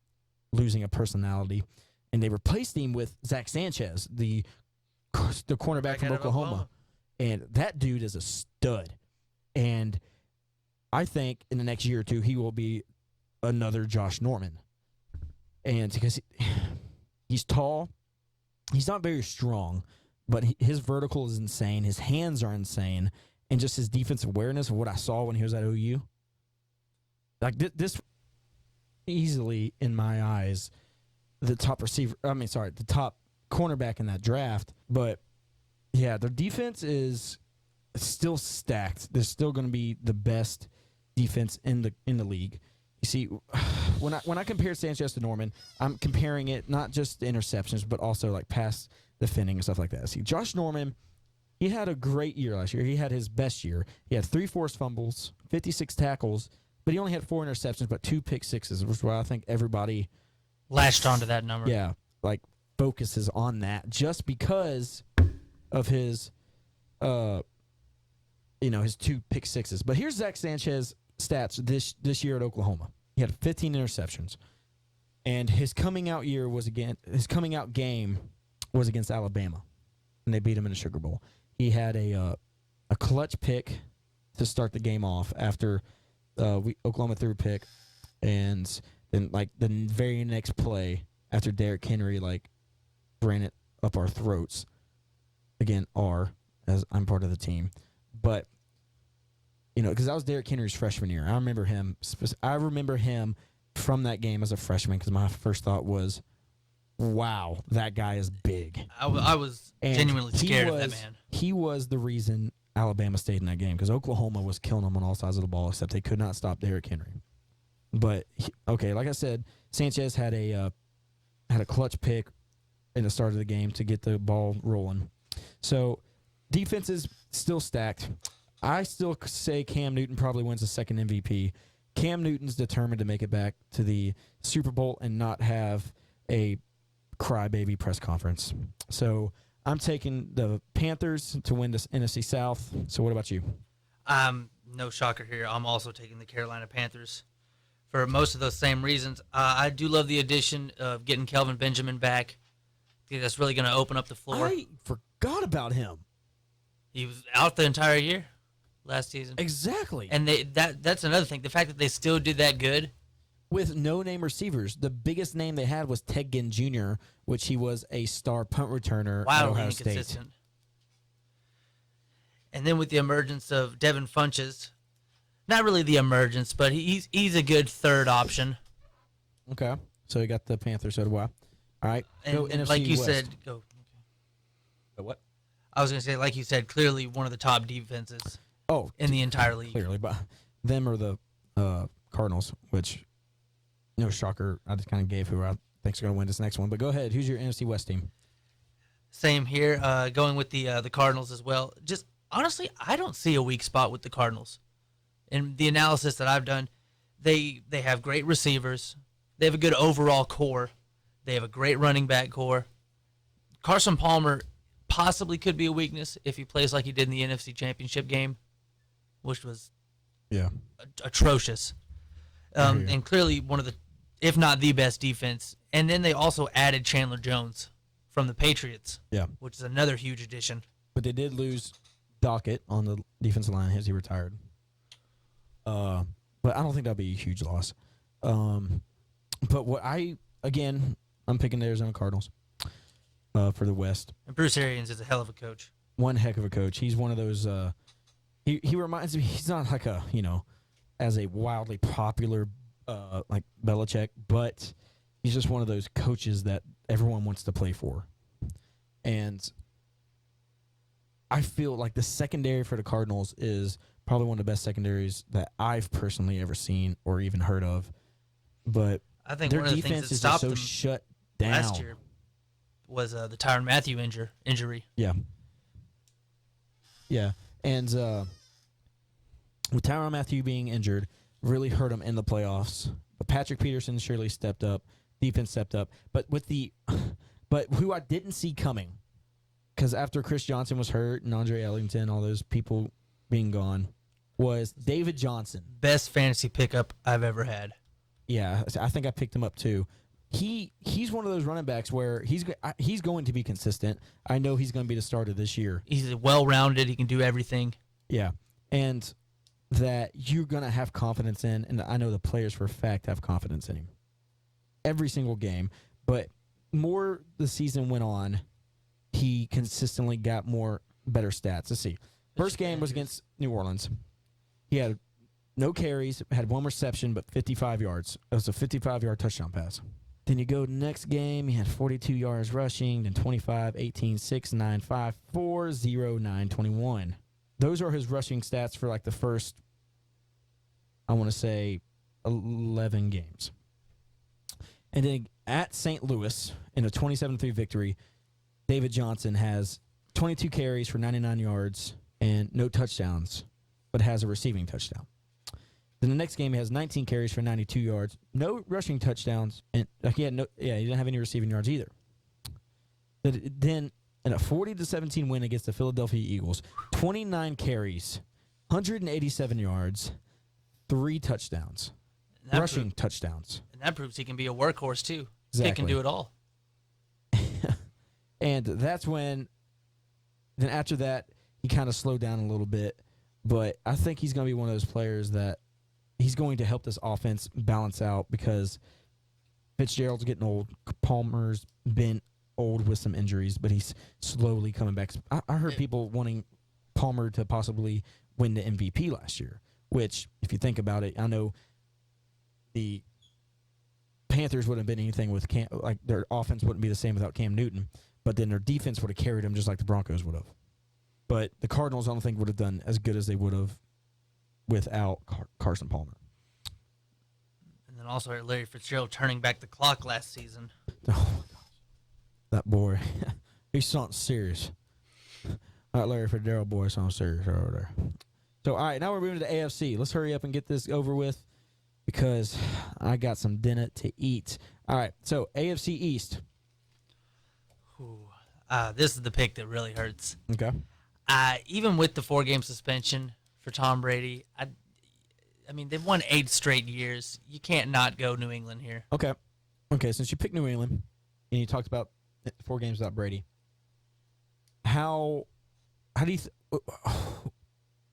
Speaker 1: losing a personality. And they replaced him with Zach Sanchez, the cornerback from Oklahoma. And that dude is a stud. And I think in the next year or two, he will be another Josh Norman. And because he's tall, he's not very strong, but his vertical is insane. His hands are insane. And just his defensive awareness of what I saw when he was at OU. Like this easily, in my eyes, the top cornerback in that draft. But yeah, their defense is still stacked. They're still going to be the best defense in the league. You see, when I compare Sanchez to Norman, I'm comparing it not just the interceptions, but also like pass defending and stuff like that. See, Josh Norman, he had a great year last year. He had his best year. He had 3 forced fumbles, 56 tackles, but he only had 4 interceptions, but 2 pick sixes, which is why I think everybody
Speaker 2: latched onto that number.
Speaker 1: Yeah, focuses on that just because of his, his 2 pick sixes. But here's Zach Sanchez stats this year at Oklahoma. He had 15 interceptions, and his coming out game was against Alabama, and they beat him in the Sugar Bowl. He had a clutch pick to start the game off after Oklahoma threw a pick, and then the very next play after Derrick Henry ran it up our throats. Again, as I'm part of the team, but because that was Derrick Henry's freshman year. I remember him from that game as a freshman because my first thought was, wow, that guy is big.
Speaker 2: I was genuinely scared of that man.
Speaker 1: He was the reason Alabama stayed in that game because Oklahoma was killing them on all sides of the ball, except they could not stop Derrick Henry. But, like I said, Sanchez had a clutch pick in the start of the game to get the ball rolling. So, defense is still stacked. I still say Cam Newton probably wins the second MVP. Cam Newton's determined to make it back to the Super Bowl and not have a crybaby press conference. So I'm taking the Panthers to win this NFC South. So what about you?
Speaker 2: No shocker here. I'm also taking the Carolina Panthers for most of those same reasons. I do love the addition of getting Kelvin Benjamin back. think that's really going to open up the floor.
Speaker 1: I forgot about him.
Speaker 2: He was out the entire year last season.
Speaker 1: Exactly.
Speaker 2: And that's another thing. The fact that they still did that good.
Speaker 1: With no-name receivers. The biggest name they had was Ted Ginn Jr., which he was a star punt returner at
Speaker 2: Wildly
Speaker 1: Ohio State.
Speaker 2: inconsistent. And then with the emergence of Devin Funches, not really the emergence, but he's a good third option.
Speaker 1: Okay. So you got the Panthers, so do I. All right. Go
Speaker 2: And
Speaker 1: NFC
Speaker 2: like you
Speaker 1: West.
Speaker 2: said, go.
Speaker 1: What?
Speaker 2: I was going to say, like you said, clearly one of the top defenses
Speaker 1: Oh,
Speaker 2: in the entire league.
Speaker 1: clearly. But them are the Cardinals, which, no shocker, I just kind of gave who I think's going to win this next one. But go ahead. Who's your NFC West team?
Speaker 2: Same here, going with the Cardinals as well. Just honestly, I don't see a weak spot with the Cardinals. In the analysis that I've done, they have great receivers. They have a good overall core. They have a great running back core. Carson Palmer possibly could be a weakness if he plays like he did in the NFC Championship game, which was atrocious. And clearly one of the, if not the best defense. And then they also added Chandler Jones from the Patriots, which is another huge addition.
Speaker 1: But they did lose Dockett on the defensive line as he retired. But I don't think that'll be a huge loss. But I'm picking the Arizona Cardinals for the West.
Speaker 2: And Bruce Arians is a hell of a coach.
Speaker 1: One heck of a coach. He's one of those. He reminds me. He's not like as a wildly popular like Belichick, but he's just one of those coaches that everyone wants to play for. And I feel like the secondary for the Cardinals is probably one of the best secondaries that I've personally ever seen or even heard of. But
Speaker 2: I think
Speaker 1: their
Speaker 2: one of the
Speaker 1: defense
Speaker 2: things that
Speaker 1: is just
Speaker 2: stopped
Speaker 1: so
Speaker 2: them
Speaker 1: shut down.
Speaker 2: last year was the Tyrann Mathieu injury.
Speaker 1: Yeah. Yeah. And with Tyrann Mathieu being injured, really hurt him in the playoffs. But Patrick Peterson surely stepped up. Defense stepped up. But but who I didn't see coming, because after Chris Johnson was hurt and Andre Ellington, all those people being gone, was David Johnson.
Speaker 2: Best fantasy pickup I've ever had.
Speaker 1: Yeah, I think I picked him up too. He's one of those running backs where he's going to be consistent. I know he's going to be the starter this year.
Speaker 2: He's well-rounded. He can do everything.
Speaker 1: Yeah, and that you're going to have confidence in, and I know the players for a fact have confidence in him. Every single game, but more the season went on, he consistently got better stats. Let's see. First game was against New Orleans. He had no carries, had one reception, but 55 yards. It was a 55-yard touchdown pass. Then you go next game, he had 42 yards rushing, then 25, 18, 6, 9, 5, 4, 0, 9, 21. Those are his rushing stats for like the first, I want to say, 11 games. And then at St. Louis, in a 27-3 victory, David Johnson has 22 carries for 99 yards and no touchdowns, but has a receiving touchdown. Then the next game, he has 19 carries for 92 yards, no rushing touchdowns, and he didn't have any receiving yards either. Then in a 40-17 win against the Philadelphia Eagles, 29 carries, 187 yards, 3 touchdowns, rushing touchdowns.
Speaker 2: And that proves he can be a workhorse too.
Speaker 1: Exactly.
Speaker 2: He can do it all.
Speaker 1: And that's when, then after that, he kind of slowed down a little bit. But I think he's going to be one of those players that he's going to help this offense balance out because Fitzgerald's getting old. Palmer's been old with some injuries, but he's slowly coming back. I heard people wanting Palmer to possibly win the MVP last year, which, if you think about it, I know the Panthers wouldn't have been anything with their offense wouldn't be the same without Cam Newton, but then their defense would have carried them just like the Broncos would have. But the Cardinals, I don't think, would have done as good as they would have without Carson Palmer.
Speaker 2: And then also Larry Fitzgerald turning back the clock last season.
Speaker 1: Oh, my gosh. That boy. He's something serious. All right, Larry Fitzgerald, boy, something serious over there. So, all right, now we're moving to the AFC. Let's hurry up and get this over with because I got some dinner to eat. All right, so AFC East.
Speaker 2: Ooh, this is the pick that really hurts.
Speaker 1: Okay.
Speaker 2: Even with the 4-game suspension for Tom Brady, I mean, they've won 8 straight years. You can't not go New England here.
Speaker 1: Okay, since you picked New England and you talked about 4 games without Brady. How do you what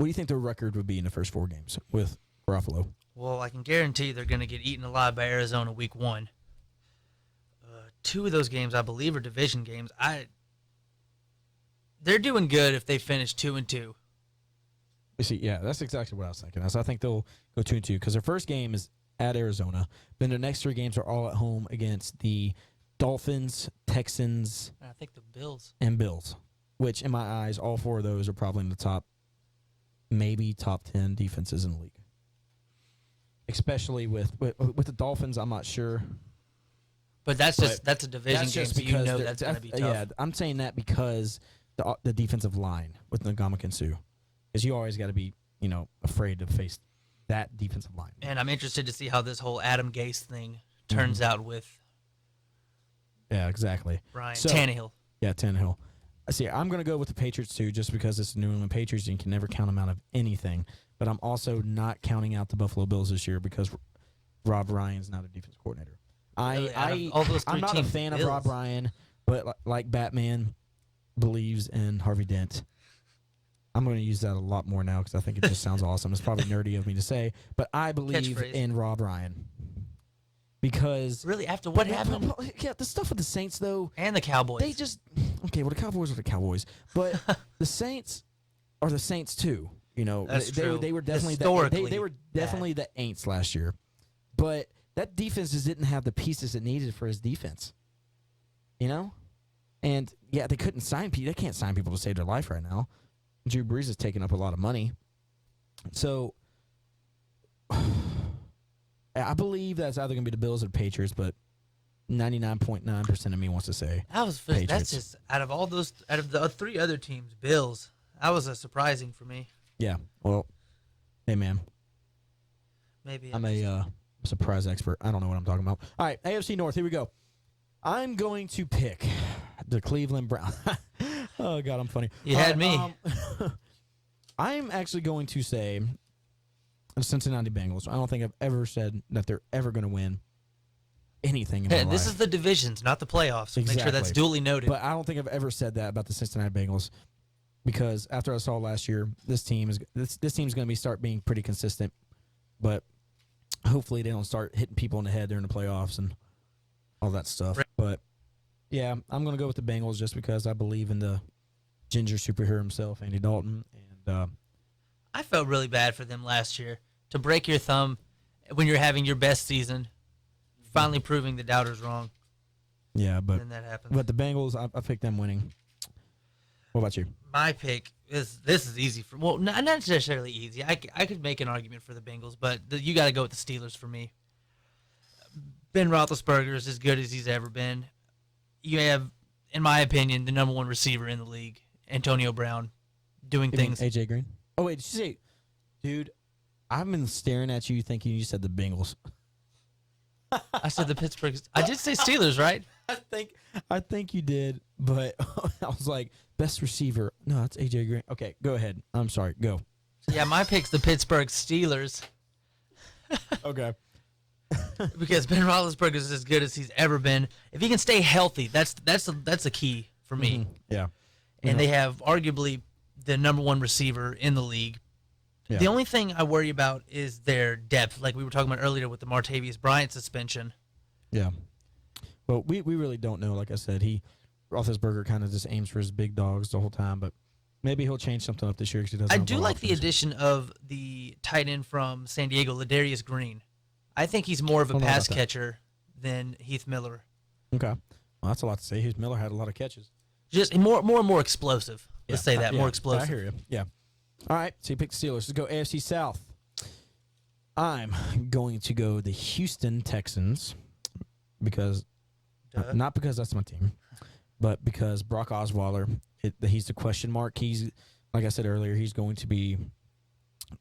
Speaker 1: do you think their record would be in the first 4 games with Garoppolo?
Speaker 2: Well, I can guarantee they're going to get eaten alive by Arizona week 1. 2 of those games, I believe, are division games. They're doing good if they finish 2-2.
Speaker 1: You see, yeah, that's exactly what I was thinking. I think they'll go 2-2 because their first game is at Arizona. Then their next 3 games are all at home against the Dolphins, Texans,
Speaker 2: And I think the Bills.
Speaker 1: and Bills, which in my eyes, all 4 of those are probably in the top, maybe top 10 defenses in the league. Especially with the Dolphins, I'm not sure.
Speaker 2: But that's a division
Speaker 1: That's
Speaker 2: game,
Speaker 1: just
Speaker 2: so you know
Speaker 1: they're-
Speaker 2: that's going to be tough.
Speaker 1: Yeah, I'm saying that because the defensive line with Ndamukong Suh, because you always got to be afraid to face that defensive line.
Speaker 2: And I'm interested to see how this whole Adam Gase thing turns out with
Speaker 1: Yeah, exactly.
Speaker 2: Ryan
Speaker 1: So-
Speaker 2: Tannehill.
Speaker 1: Yeah, Tannehill. See, I'm going to go with the Patriots too, just because it's the New England Patriots and you can never count them out of anything. But I'm also not counting out the Buffalo Bills this year because Rob Ryan's not a defense coordinator.
Speaker 2: Really, out of all those 3
Speaker 1: I'm not a
Speaker 2: teams,
Speaker 1: fan of
Speaker 2: Bills.
Speaker 1: Rob Ryan, but like Batman believes in Harvey Dent. I'm going to use that a lot more now because I think it just sounds awesome. It's probably nerdy of me to say, but I believe
Speaker 2: Catchphrase.
Speaker 1: in Rob Ryan because
Speaker 2: Really, after what happened?
Speaker 1: Yeah, the stuff with the Saints though.
Speaker 2: And the Cowboys.
Speaker 1: They just okay. Well, the Cowboys are the Cowboys, but the Saints are the Saints too.
Speaker 2: That's
Speaker 1: they
Speaker 2: true.
Speaker 1: They were definitely
Speaker 2: Historically
Speaker 1: they were definitely the Aints last year, but that defense just didn't have the pieces it needed for his defense. And yeah, they couldn't sign people. They can't sign people to save their life right now. Drew Brees is taking up a lot of money, so I believe that's either going to be the Bills or the Patriots, but 99.9% of me wants to say
Speaker 2: That's
Speaker 1: Patriots.
Speaker 2: just out of the 3 other teams, Bills. That was surprising for me.
Speaker 1: yeah. Well, hey man,
Speaker 2: Maybe
Speaker 1: I'm a surprise expert. I don't know what I'm talking about. All right, AFC North. Here we go. I'm going to pick the Cleveland Browns. Oh God, I'm funny.
Speaker 2: You
Speaker 1: All
Speaker 2: had me.
Speaker 1: I'm actually going to say the Cincinnati Bengals. I don't think I've ever said that they're ever going to win anything in my
Speaker 2: Hey, this
Speaker 1: life.
Speaker 2: is the divisions, not the playoffs. Make sure that's
Speaker 1: Exactly.
Speaker 2: duly noted.
Speaker 1: But I don't think I've ever said that about the Cincinnati Bengals because after I saw last year, this team's going to start being pretty consistent. But hopefully they don't start hitting people in the head during the playoffs and all that stuff.
Speaker 2: Right.
Speaker 1: But yeah, I'm going to go with the Bengals just because I believe in the ginger superhero himself, Andy Dalton, and
Speaker 2: I felt really bad for them last year to break your thumb when you're having your best season, finally proving the doubters wrong.
Speaker 1: yeah, but
Speaker 2: And that happens.
Speaker 1: the Bengals, I picked them winning. What about you?
Speaker 2: My pick is this is easy for not necessarily easy. I could make an argument for the Bengals, but you got to go with the Steelers for me. Ben Roethlisberger is as good as he's ever been. You have, in my opinion, the number 1 receiver in the league, Antonio Brown, doing
Speaker 1: You mean
Speaker 2: things.
Speaker 1: AJ Green. Oh wait, did you say, dude? I've been staring at you thinking you said the Bengals.
Speaker 2: I said the Pittsburgh. I did say Steelers, right?
Speaker 1: I think you did, but I was like, best receiver. No, that's AJ Green. Okay, go ahead. I'm sorry. Go.
Speaker 2: Yeah, my pick's the Pittsburgh Steelers
Speaker 1: Okay.
Speaker 2: because Ben Roethlisberger is as good as he's ever been. If he can stay healthy, that's a key for me.
Speaker 1: Yeah.
Speaker 2: And they have arguably the number 1 receiver in the league.
Speaker 1: Yeah.
Speaker 2: The only thing I worry about is their depth, like we were talking about earlier with the Martavius Bryant suspension.
Speaker 1: Yeah. Well, we really don't know. Like I said, Roethlisberger kind of just aims for his big dogs the whole time, but maybe he'll change something up this year because he doesn't.
Speaker 2: I
Speaker 1: have
Speaker 2: do
Speaker 1: a lot
Speaker 2: like
Speaker 1: of
Speaker 2: the
Speaker 1: offense.
Speaker 2: addition of the tight end from San Diego, Ladarius Green. I think he's more of a
Speaker 1: Don't know
Speaker 2: pass
Speaker 1: about that.
Speaker 2: catcher than Heath Miller.
Speaker 1: Okay. Well, that's a lot to say. Heath Miller had a lot of catches.
Speaker 2: Just more and more explosive. Let's say that, more explosive.
Speaker 1: I hear you. Yeah. All right. So you pick the Steelers. Let's go AFC South. I'm going to go the Houston Texans because
Speaker 2: Duh.
Speaker 1: not because that's my team, but because Brock Osweiler, he's the question mark. He's, like I said earlier, he's going to be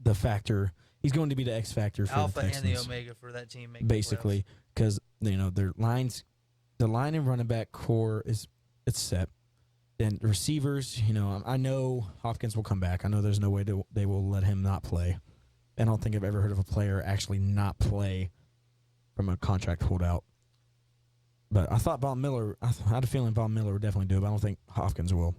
Speaker 1: the factor. He's going to be the X factor for
Speaker 2: Alpha
Speaker 1: the
Speaker 2: and
Speaker 1: Texans,
Speaker 2: the Omega for that team. Making the
Speaker 1: basically, because their lines, the line and running back core it's set. Then the receivers, I know Hopkins will come back. I know there's no way they will let him not play. I don't think I've ever heard of a player actually not play from a contract holdout. But I thought Von Miller. I had a feeling Von Miller would definitely do it. But I don't think Hopkins will.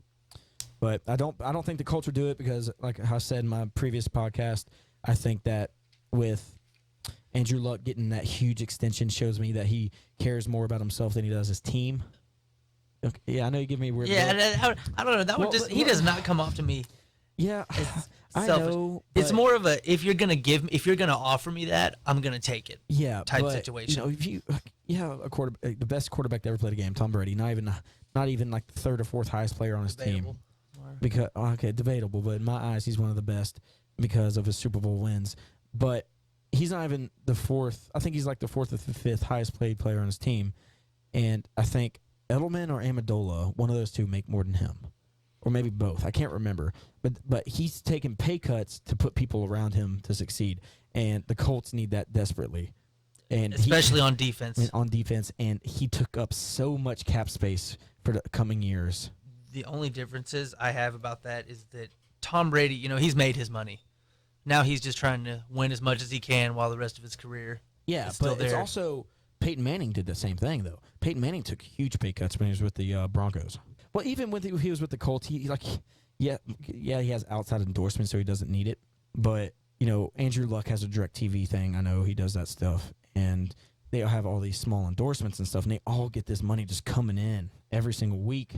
Speaker 1: But I don't think the Colts will do it because, like I said in my previous podcast, I think that with Andrew Luck getting that huge extension shows me that he cares more about himself than he does his team. Okay, yeah, I know you give me a weird look.
Speaker 2: I don't know. That would he does not come off to me.
Speaker 1: Yeah, I
Speaker 2: Selfish.
Speaker 1: know.
Speaker 2: It's
Speaker 1: but-
Speaker 2: more of a if you're gonna offer me that, I'm gonna take it.
Speaker 1: yeah
Speaker 2: type
Speaker 1: but,
Speaker 2: situation.
Speaker 1: If a quarterback, the best quarterback that ever played a game, Tom Brady, not even like the third or fourth highest player on his
Speaker 2: Debatable.
Speaker 1: team. Because debatable, but in my eyes, he's one of the best because of his Super Bowl wins. But he's not even the fourth. I think he's like the fourth or the fifth highest paid player on his team, and I think Edelman or Amendola, one of those two, make more than him, or maybe both. I can't remember. But he's taking pay cuts to put people around him to succeed, and the Colts need that desperately, and
Speaker 2: Especially on defense.
Speaker 1: on defense. And he took up so much cap space for the coming years.
Speaker 2: The only differences I have about that is that Tom Brady, he's made his money. Now he's just trying to win as much as he can while the rest of his career
Speaker 1: Yeah,
Speaker 2: is still
Speaker 1: but it's
Speaker 2: there.
Speaker 1: also Peyton Manning did the same thing though. Peyton Manning took huge pay cuts when he was with the Broncos. Well, even when he was with the Colts, he he has outside endorsements, so he doesn't need it. But Andrew Luck has a direct TV thing. I know he does that stuff, and they have all these small endorsements and stuff, and they all get this money just coming in every single week.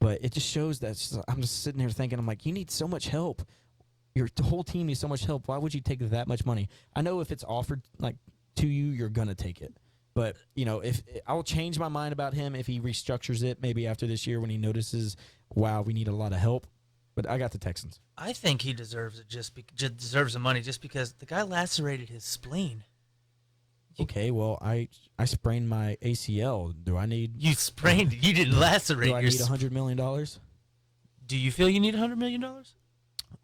Speaker 1: But it just shows that I'm just sitting here thinking, I'm like, you need so much help. Your whole team needs so much help. Why would you take that much money? I know if it's offered like to you, you're gonna take it. But if I'll change my mind about him if he restructures it, maybe after this year when he notices, wow, we need a lot of help. But I got the Texans.
Speaker 2: I think he deserves it. Just deserves the money just because the guy lacerated his spleen.
Speaker 1: Okay, well, I sprained my ACL. Do I need?
Speaker 2: You sprained it. You didn't lacerate
Speaker 1: Do I
Speaker 2: your.
Speaker 1: need $100 million?
Speaker 2: Do you feel you need $100 million? Well,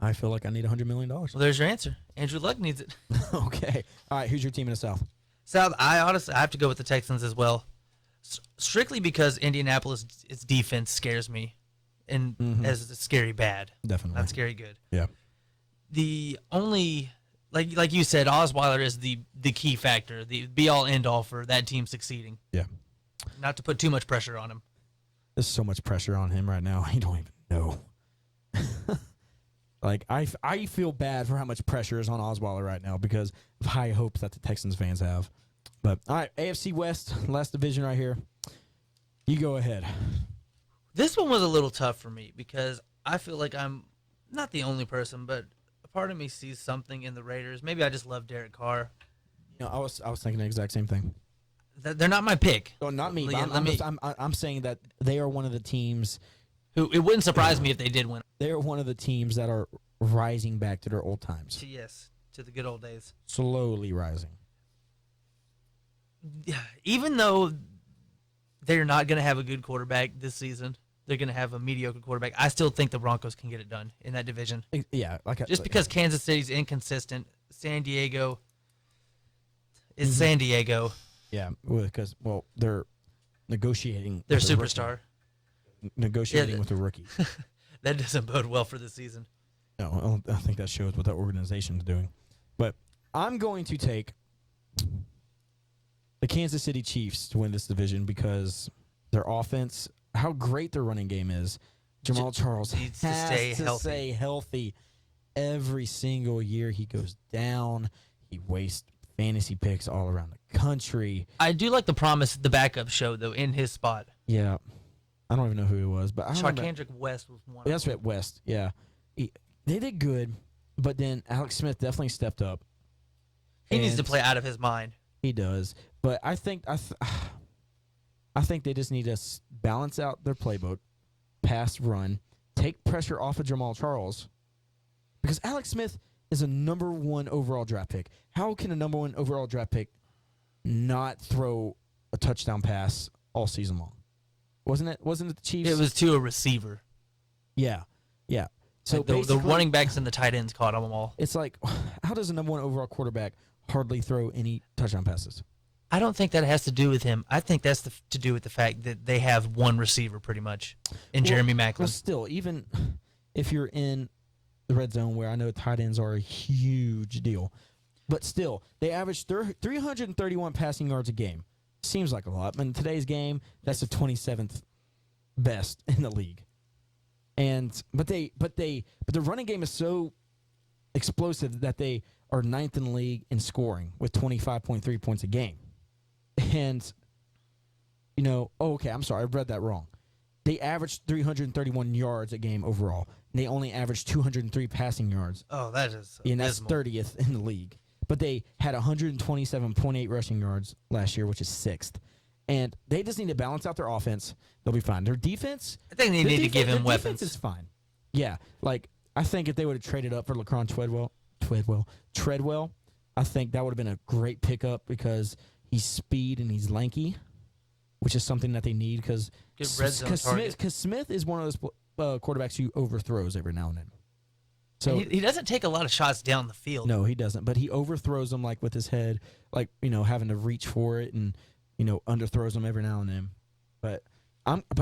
Speaker 1: I feel like I need $100 million.
Speaker 2: there's your answer. Andrew Luck needs it.
Speaker 1: Okay. All right. Who's your team in the South?
Speaker 2: South, I have to go with the Texans as well, strictly because Indianapolis' its defense scares me, and as scary bad,
Speaker 1: Definitely.
Speaker 2: not scary good.
Speaker 1: Yeah.
Speaker 2: The only like you said, Osweiler is the key factor, the be all end all for that team succeeding.
Speaker 1: Yeah.
Speaker 2: Not to put too much pressure on him.
Speaker 1: There's so much pressure on him right now. He don't even know. Like I feel bad for how much pressure is on Osweiler right now because of high hopes that the Texans fans have. But all right, AFC West, last division right here. You go ahead.
Speaker 2: This one was a little tough for me because I feel like I'm not the only person, but a part of me sees something in the Raiders. Maybe I just love Derek Carr.
Speaker 1: I was thinking the exact same thing.
Speaker 2: They're not my pick.
Speaker 1: Oh, not me.
Speaker 2: Yeah,
Speaker 1: But I'm saying that they are one of the teams.
Speaker 2: Who it wouldn't surprise me if they did win.
Speaker 1: They are one of the teams that are rising back to their old times.
Speaker 2: Yes, to the good old days.
Speaker 1: Slowly rising.
Speaker 2: Even though they're not going to have a good quarterback this season, they're going to have a mediocre quarterback. I still think the Broncos can get it done in that division.
Speaker 1: Yeah,
Speaker 2: Just because Kansas City's inconsistent, San Diego is San Diego.
Speaker 1: Yeah, because they're negotiating.
Speaker 2: Their
Speaker 1: with a rookie.
Speaker 2: superstar.
Speaker 1: Negotiating with a rookie.
Speaker 2: That doesn't bode well for the season.
Speaker 1: No, I think that shows what that organization is doing. But I'm going to take the Kansas City Chiefs to win this division because their offense, how great their running game is. Jamal Charles
Speaker 2: needs to
Speaker 1: has
Speaker 2: stay
Speaker 1: to
Speaker 2: healthy.
Speaker 1: stay healthy. Every single year he goes down. He wastes fantasy picks all around the country.
Speaker 2: I do like the promise the backup showed, though, in his spot.
Speaker 1: Yeah. I don't even know who he was, but I remember.
Speaker 2: Charkandrick West was one.
Speaker 1: That's right, West. Yeah. They did good, but then Alex Smith definitely stepped up.
Speaker 2: He needs to
Speaker 1: And
Speaker 2: play out of his mind.
Speaker 1: He does, but I think they just need to balance out their playbook, pass run, take pressure off of Jamal Charles, because Alex Smith is a number 1 overall draft pick. How can a number 1 overall draft pick not throw a touchdown pass all season long? Wasn't it the Chiefs?
Speaker 2: It was to a receiver.
Speaker 1: Yeah. So
Speaker 2: Like the
Speaker 1: basically,
Speaker 2: running backs and the tight ends caught them all.
Speaker 1: it's like, how does a number 1 overall quarterback hardly throw any touchdown passes?
Speaker 2: I don't think that has to do with him. I think that's to do with the fact that they have one receiver pretty much in Jeremy Maclin.
Speaker 1: Well, still, even if you're in the red zone where I know tight ends are a huge deal, but still, they average 331 passing yards a game. seems like a lot, but in today's game, that's the 27th best in the league. But the running game is so explosive that they are 9th in the league in scoring with 25.3 points a game. And, I'm sorry, I read that wrong. They averaged 331 yards a game overall. And they only averaged 203 passing yards.
Speaker 2: Oh, that is
Speaker 1: And that's
Speaker 2: abysmal.
Speaker 1: 30th in the league. But they had 127.8 rushing yards last year, which is 6th. And they just need to balance out their offense. They'll be fine. Their defense,
Speaker 2: I think they need to give him
Speaker 1: their defense
Speaker 2: weapons.
Speaker 1: is fine. Yeah, I think if they would have traded up for Laquan Treadwell, I think that would have been a great pickup because he's speed and he's lanky, which is something that they need because
Speaker 2: Good red zone target.
Speaker 1: Smith is one of those quarterbacks who overthrows every now and then. So
Speaker 2: He doesn't take a lot of shots down the field.
Speaker 1: no, he doesn't. But he overthrows them with his head, having to reach for it and underthrows them every now and then. But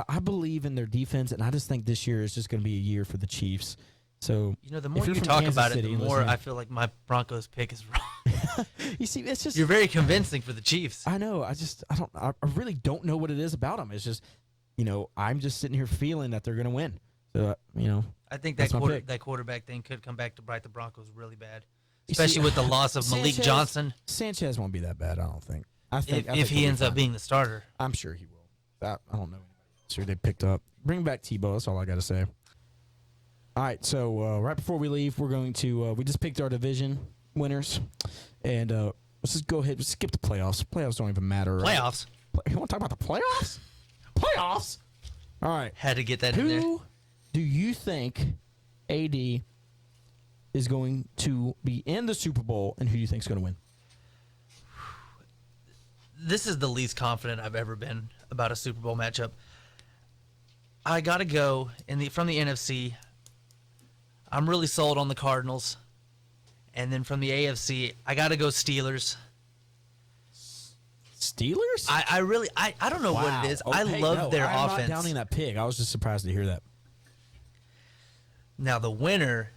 Speaker 1: I believe in their defense, and I just think this year is just going to be a year for the Chiefs. So
Speaker 2: The more
Speaker 1: you're
Speaker 2: you
Speaker 1: from
Speaker 2: talk
Speaker 1: Kansas
Speaker 2: about
Speaker 1: City,
Speaker 2: it, the more
Speaker 1: listen.
Speaker 2: I feel like my Broncos pick is wrong.
Speaker 1: you see, it's just
Speaker 2: You're very convincing for the Chiefs.
Speaker 1: I know. I really don't know what it is about them. It's just I'm just sitting here feeling that they're going to win. So
Speaker 2: I think
Speaker 1: That's my pick.
Speaker 2: that quarterback thing could come back to bite the Broncos really bad,
Speaker 1: You see,
Speaker 2: especially with the loss of Malik Johnson.
Speaker 1: Sanchez won't be that bad. I don't think. I think
Speaker 2: If he
Speaker 1: he'll
Speaker 2: ends
Speaker 1: be
Speaker 2: up
Speaker 1: fine.
Speaker 2: being the starter.
Speaker 1: I'm sure he will. I don't know anybody else who they picked up. Bring back Tebow. That's all I got to say. All right. So right before we leave, we're going to we just picked our division winners, and let's just go ahead. Let's skip the playoffs. Playoffs don't even matter. Right?
Speaker 2: Playoffs.
Speaker 1: You want to talk about the playoffs? Playoffs. All right.
Speaker 2: Had to get that in there.
Speaker 1: Who do you think AD is going to be in the Super Bowl, and who do you think is going to win?
Speaker 2: This is the least confident I've ever been about a Super Bowl matchup. I gotta go from the NFC. I'm really sold on the Cardinals, and then from the AFC, I gotta go Steelers.
Speaker 1: Steelers?
Speaker 2: I really don't know what it is.
Speaker 1: Oh,
Speaker 2: I
Speaker 1: hey,
Speaker 2: love
Speaker 1: no,
Speaker 2: their
Speaker 1: I'm
Speaker 2: offense.
Speaker 1: not downing that pig. I was just surprised to hear that.
Speaker 2: Now the winner.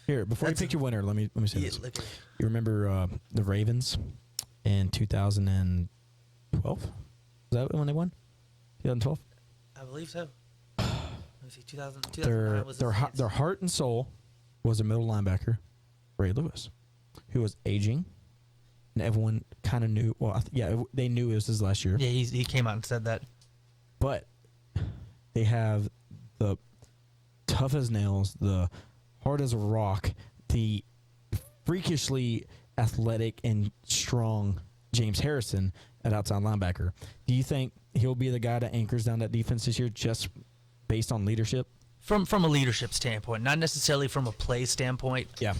Speaker 1: Here, before you
Speaker 2: That's
Speaker 1: pick your winner, let me say
Speaker 2: Yeah,
Speaker 1: this.
Speaker 2: look at-
Speaker 1: You remember the Ravens in 2012? Is that when they won? 2012.
Speaker 2: I believe so. Let me see. 2009
Speaker 1: Their
Speaker 2: was
Speaker 1: their their heart and soul was a middle linebacker, Ray Lewis, who was aging, and everyone kind of knew. Well, they knew it was his last year.
Speaker 2: Yeah, he came out and said that.
Speaker 1: But they have the tough as nails, the hard as a rock, the freakishly athletic and strong James Harrison at outside linebacker. Do you think he'll be the guy that anchors down that defense this year just based on leadership?
Speaker 2: From a leadership standpoint, not necessarily from a play standpoint,
Speaker 1: Yeah.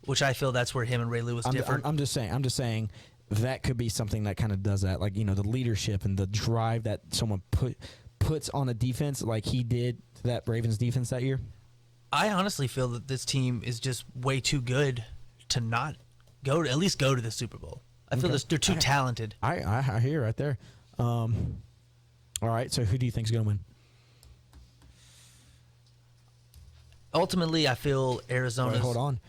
Speaker 2: which I feel that's where him and Ray Lewis differ.
Speaker 1: I'm just saying that could be something that kind of does that, like the leadership and the drive that someone puts on a defense, like he did to that Ravens defense that year.
Speaker 2: I honestly feel that this team is just way too good to not at least go to the Super Bowl. I feel they're too talented.
Speaker 1: I hear right there. All right, so who do you think is going to win?
Speaker 2: Ultimately, I feel Arizona.
Speaker 1: Hold on.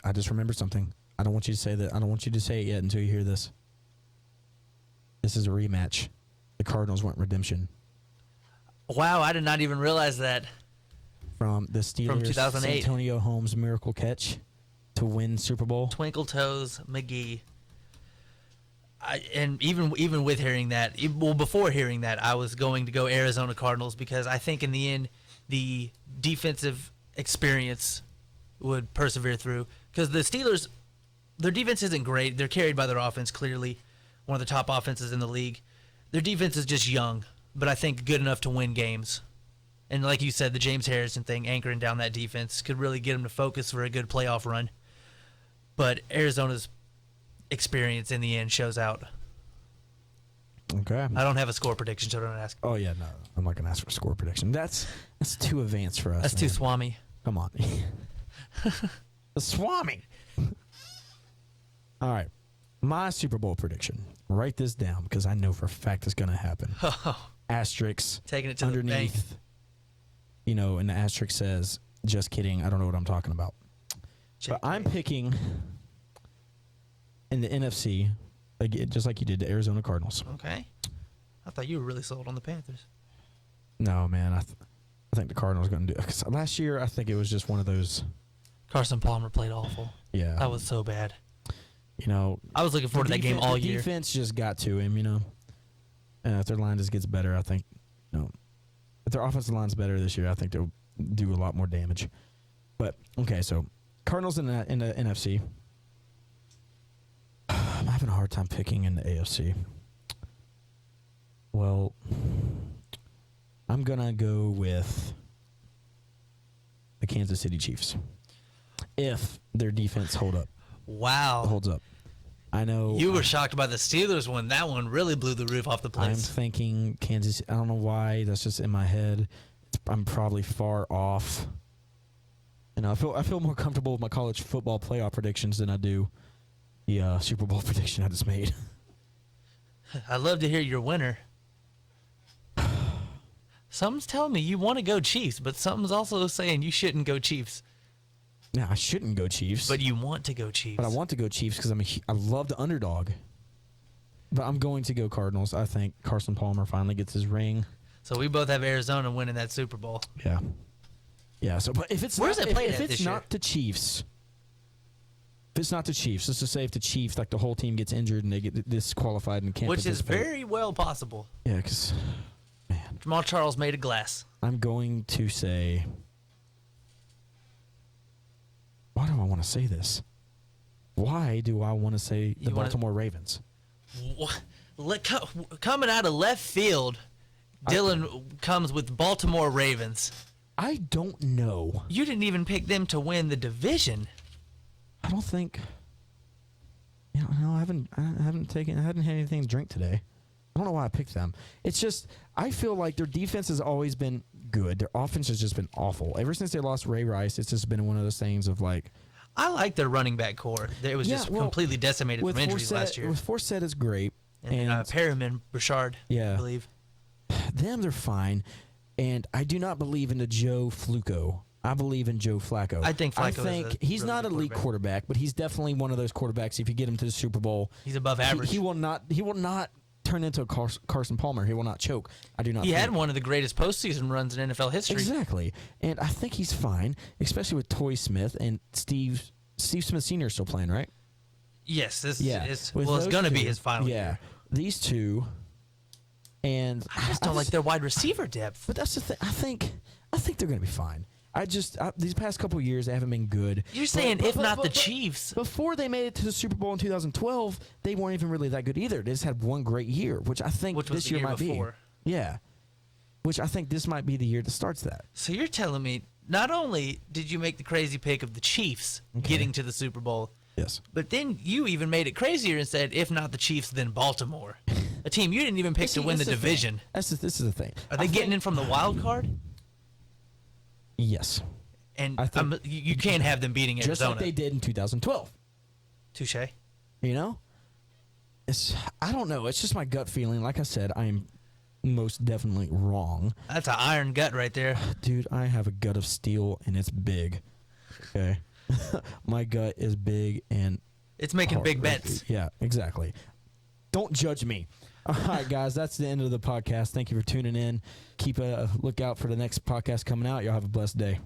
Speaker 1: I just remembered something. I don't want you to say that. I don't want you to say it yet until you hear this. This is a rematch. The Cardinals want redemption
Speaker 2: Wow, I did not even realize that.
Speaker 1: from the Steelers.
Speaker 2: From 2008.
Speaker 1: Antonio Holmes miracle catch to win Super Bowl.
Speaker 2: Twinkle Toes McGee. And even with hearing that, before hearing that, I was going to go Arizona Cardinals because I think in the end, the defensive experience would persevere through. Because the Steelers, their defense isn't great. They're carried by their offense, clearly one of the top offenses in the league. Their defense is just young, but I think good enough to win games. And like you said, the James Harrison thing, anchoring down that defense, could really get them to focus for a good playoff run. But Arizona's experience in the end shows out.
Speaker 1: Okay.
Speaker 2: I don't have a score prediction, so don't ask.
Speaker 1: Oh yeah, no, I'm not gonna ask for a score prediction. That's too advanced for us.
Speaker 2: That's too
Speaker 1: man.
Speaker 2: swami.
Speaker 1: Come on. The Swami. All right. My Super Bowl prediction. Write this down because I know for a fact it's going to happen. Asterisk.
Speaker 2: Taking it to the bank.
Speaker 1: underneath. And the asterisk says, just kidding. I don't know what I'm talking about. But I'm picking in the NFC just like you did to Arizona Cardinals.
Speaker 2: Okay. I thought you were really sold on the Panthers.
Speaker 1: No, man, I think the Cardinals are going to do it. 'Cause last year, I think it was just one of those.
Speaker 2: Carson Palmer played awful.
Speaker 1: Yeah,
Speaker 2: That was so bad.
Speaker 1: you know,
Speaker 2: I was looking forward to that game all
Speaker 1: the
Speaker 2: year.
Speaker 1: defense just got to him, you know. And if their line just gets better, I think, if their offensive line's better this year, I think they'll do a lot more damage. But okay, so Cardinals in the NFC. I'm having a hard time picking in the AFC. Well, I'm gonna go with the Kansas City Chiefs if their defense holds up. I know
Speaker 2: You were shocked by the Steelers when that one really blew the roof off the
Speaker 1: I'm
Speaker 2: place.
Speaker 1: thinking Kansas. I don't know why. That's just in my head. I'm probably far off. I feel more comfortable with my college football playoff predictions than I do the Super Bowl prediction I just made.
Speaker 2: I'd love to hear your winner. Something's telling me you want to go Chiefs, but something's also saying you shouldn't go Chiefs.
Speaker 1: Now I shouldn't go Chiefs,
Speaker 2: But you want to go Chiefs.
Speaker 1: but I want to go Chiefs because I love the underdog. But I'm going to go Cardinals. I think Carson Palmer finally gets his ring.
Speaker 2: So we both have Arizona winning that Super Bowl.
Speaker 1: Yeah. Yeah. So, but if it's
Speaker 2: Where's
Speaker 1: not,
Speaker 2: it played
Speaker 1: if
Speaker 2: at
Speaker 1: it's
Speaker 2: this year?
Speaker 1: not the Chiefs, if it's not the Chiefs, let's just say if the Chiefs, like the whole team gets injured and they get disqualified and can't
Speaker 2: Which is
Speaker 1: participate.
Speaker 2: very well possible.
Speaker 1: Yeah, because
Speaker 2: Jamal Charles made of glass.
Speaker 1: I'm going to say. Why do I want to say this? Why do I want to say the
Speaker 2: You wanna-
Speaker 1: Baltimore Ravens?
Speaker 2: Coming out of left field, Dylan comes with Baltimore Ravens.
Speaker 1: I don't know.
Speaker 2: You didn't even pick them to win the division.
Speaker 1: I don't think. No, I haven't had anything to drink today. I don't know why I picked them. It's just I feel like their defense has always been good. Their offense has just been awful. Ever since they lost Ray Rice, it's just been one of those things of like.
Speaker 2: I like their running back core. It was just completely decimated from injuries last year.
Speaker 1: With Forsett is great,
Speaker 2: And Perriman, Bouchard,
Speaker 1: Yeah.
Speaker 2: I believe.
Speaker 1: them they're fine, and I do not believe in the Joe Flacco. I believe in Joe Flacco.
Speaker 2: I think Flacco is a
Speaker 1: he's
Speaker 2: really
Speaker 1: not
Speaker 2: good
Speaker 1: an elite quarterback, but he's definitely one of those quarterbacks. If you get him to the Super Bowl,
Speaker 2: He's above average.
Speaker 1: He will not turn into a Carson Palmer. He will not choke. I do not.
Speaker 2: He
Speaker 1: think.
Speaker 2: had one of the greatest postseason runs in NFL history.
Speaker 1: Exactly, and I think he's fine, especially with Toy Smith and Steve Smith Sr. still playing, right?
Speaker 2: Yes,
Speaker 1: With
Speaker 2: it's
Speaker 1: those
Speaker 2: going to be
Speaker 1: two,
Speaker 2: his final
Speaker 1: Yeah,
Speaker 2: year.
Speaker 1: these two, and
Speaker 2: I just don't like their wide receiver depth.
Speaker 1: But that's the thing. I think they're going to be fine. These past couple of years they haven't been good.
Speaker 2: You're saying if not the Chiefs.
Speaker 1: Before they made it to the Super Bowl in 2012, they weren't even really that good either. They just had one great year, which I think
Speaker 2: Which was
Speaker 1: this
Speaker 2: the
Speaker 1: year
Speaker 2: year
Speaker 1: might
Speaker 2: before.
Speaker 1: be. Yeah, which I think this might be the year that starts that.
Speaker 2: So you're telling me not only did you make the crazy pick of the Chiefs getting to the Super Bowl,
Speaker 1: Yes.
Speaker 2: but then you even made it crazier and said, if not the Chiefs, then Baltimore. A team you didn't even pick to win the division.
Speaker 1: This is the thing.
Speaker 2: Are they getting in from the wild card?
Speaker 1: Yes.
Speaker 2: And
Speaker 1: I think-
Speaker 2: you can't have them beating
Speaker 1: Just
Speaker 2: Arizona.
Speaker 1: like they did in 2012.
Speaker 2: Touche.
Speaker 1: You know? I don't know. It's just my gut feeling. Like I said, I am most definitely wrong.
Speaker 2: That's an iron gut right there.
Speaker 1: Dude, I have a gut of steel and it's big. Okay. My gut is big and
Speaker 2: It's making big bets.
Speaker 1: Yeah, exactly. Don't judge me. All right, guys, that's the end of the podcast. Thank you for tuning in. Keep a lookout for the next podcast coming out. Y'all have a blessed day.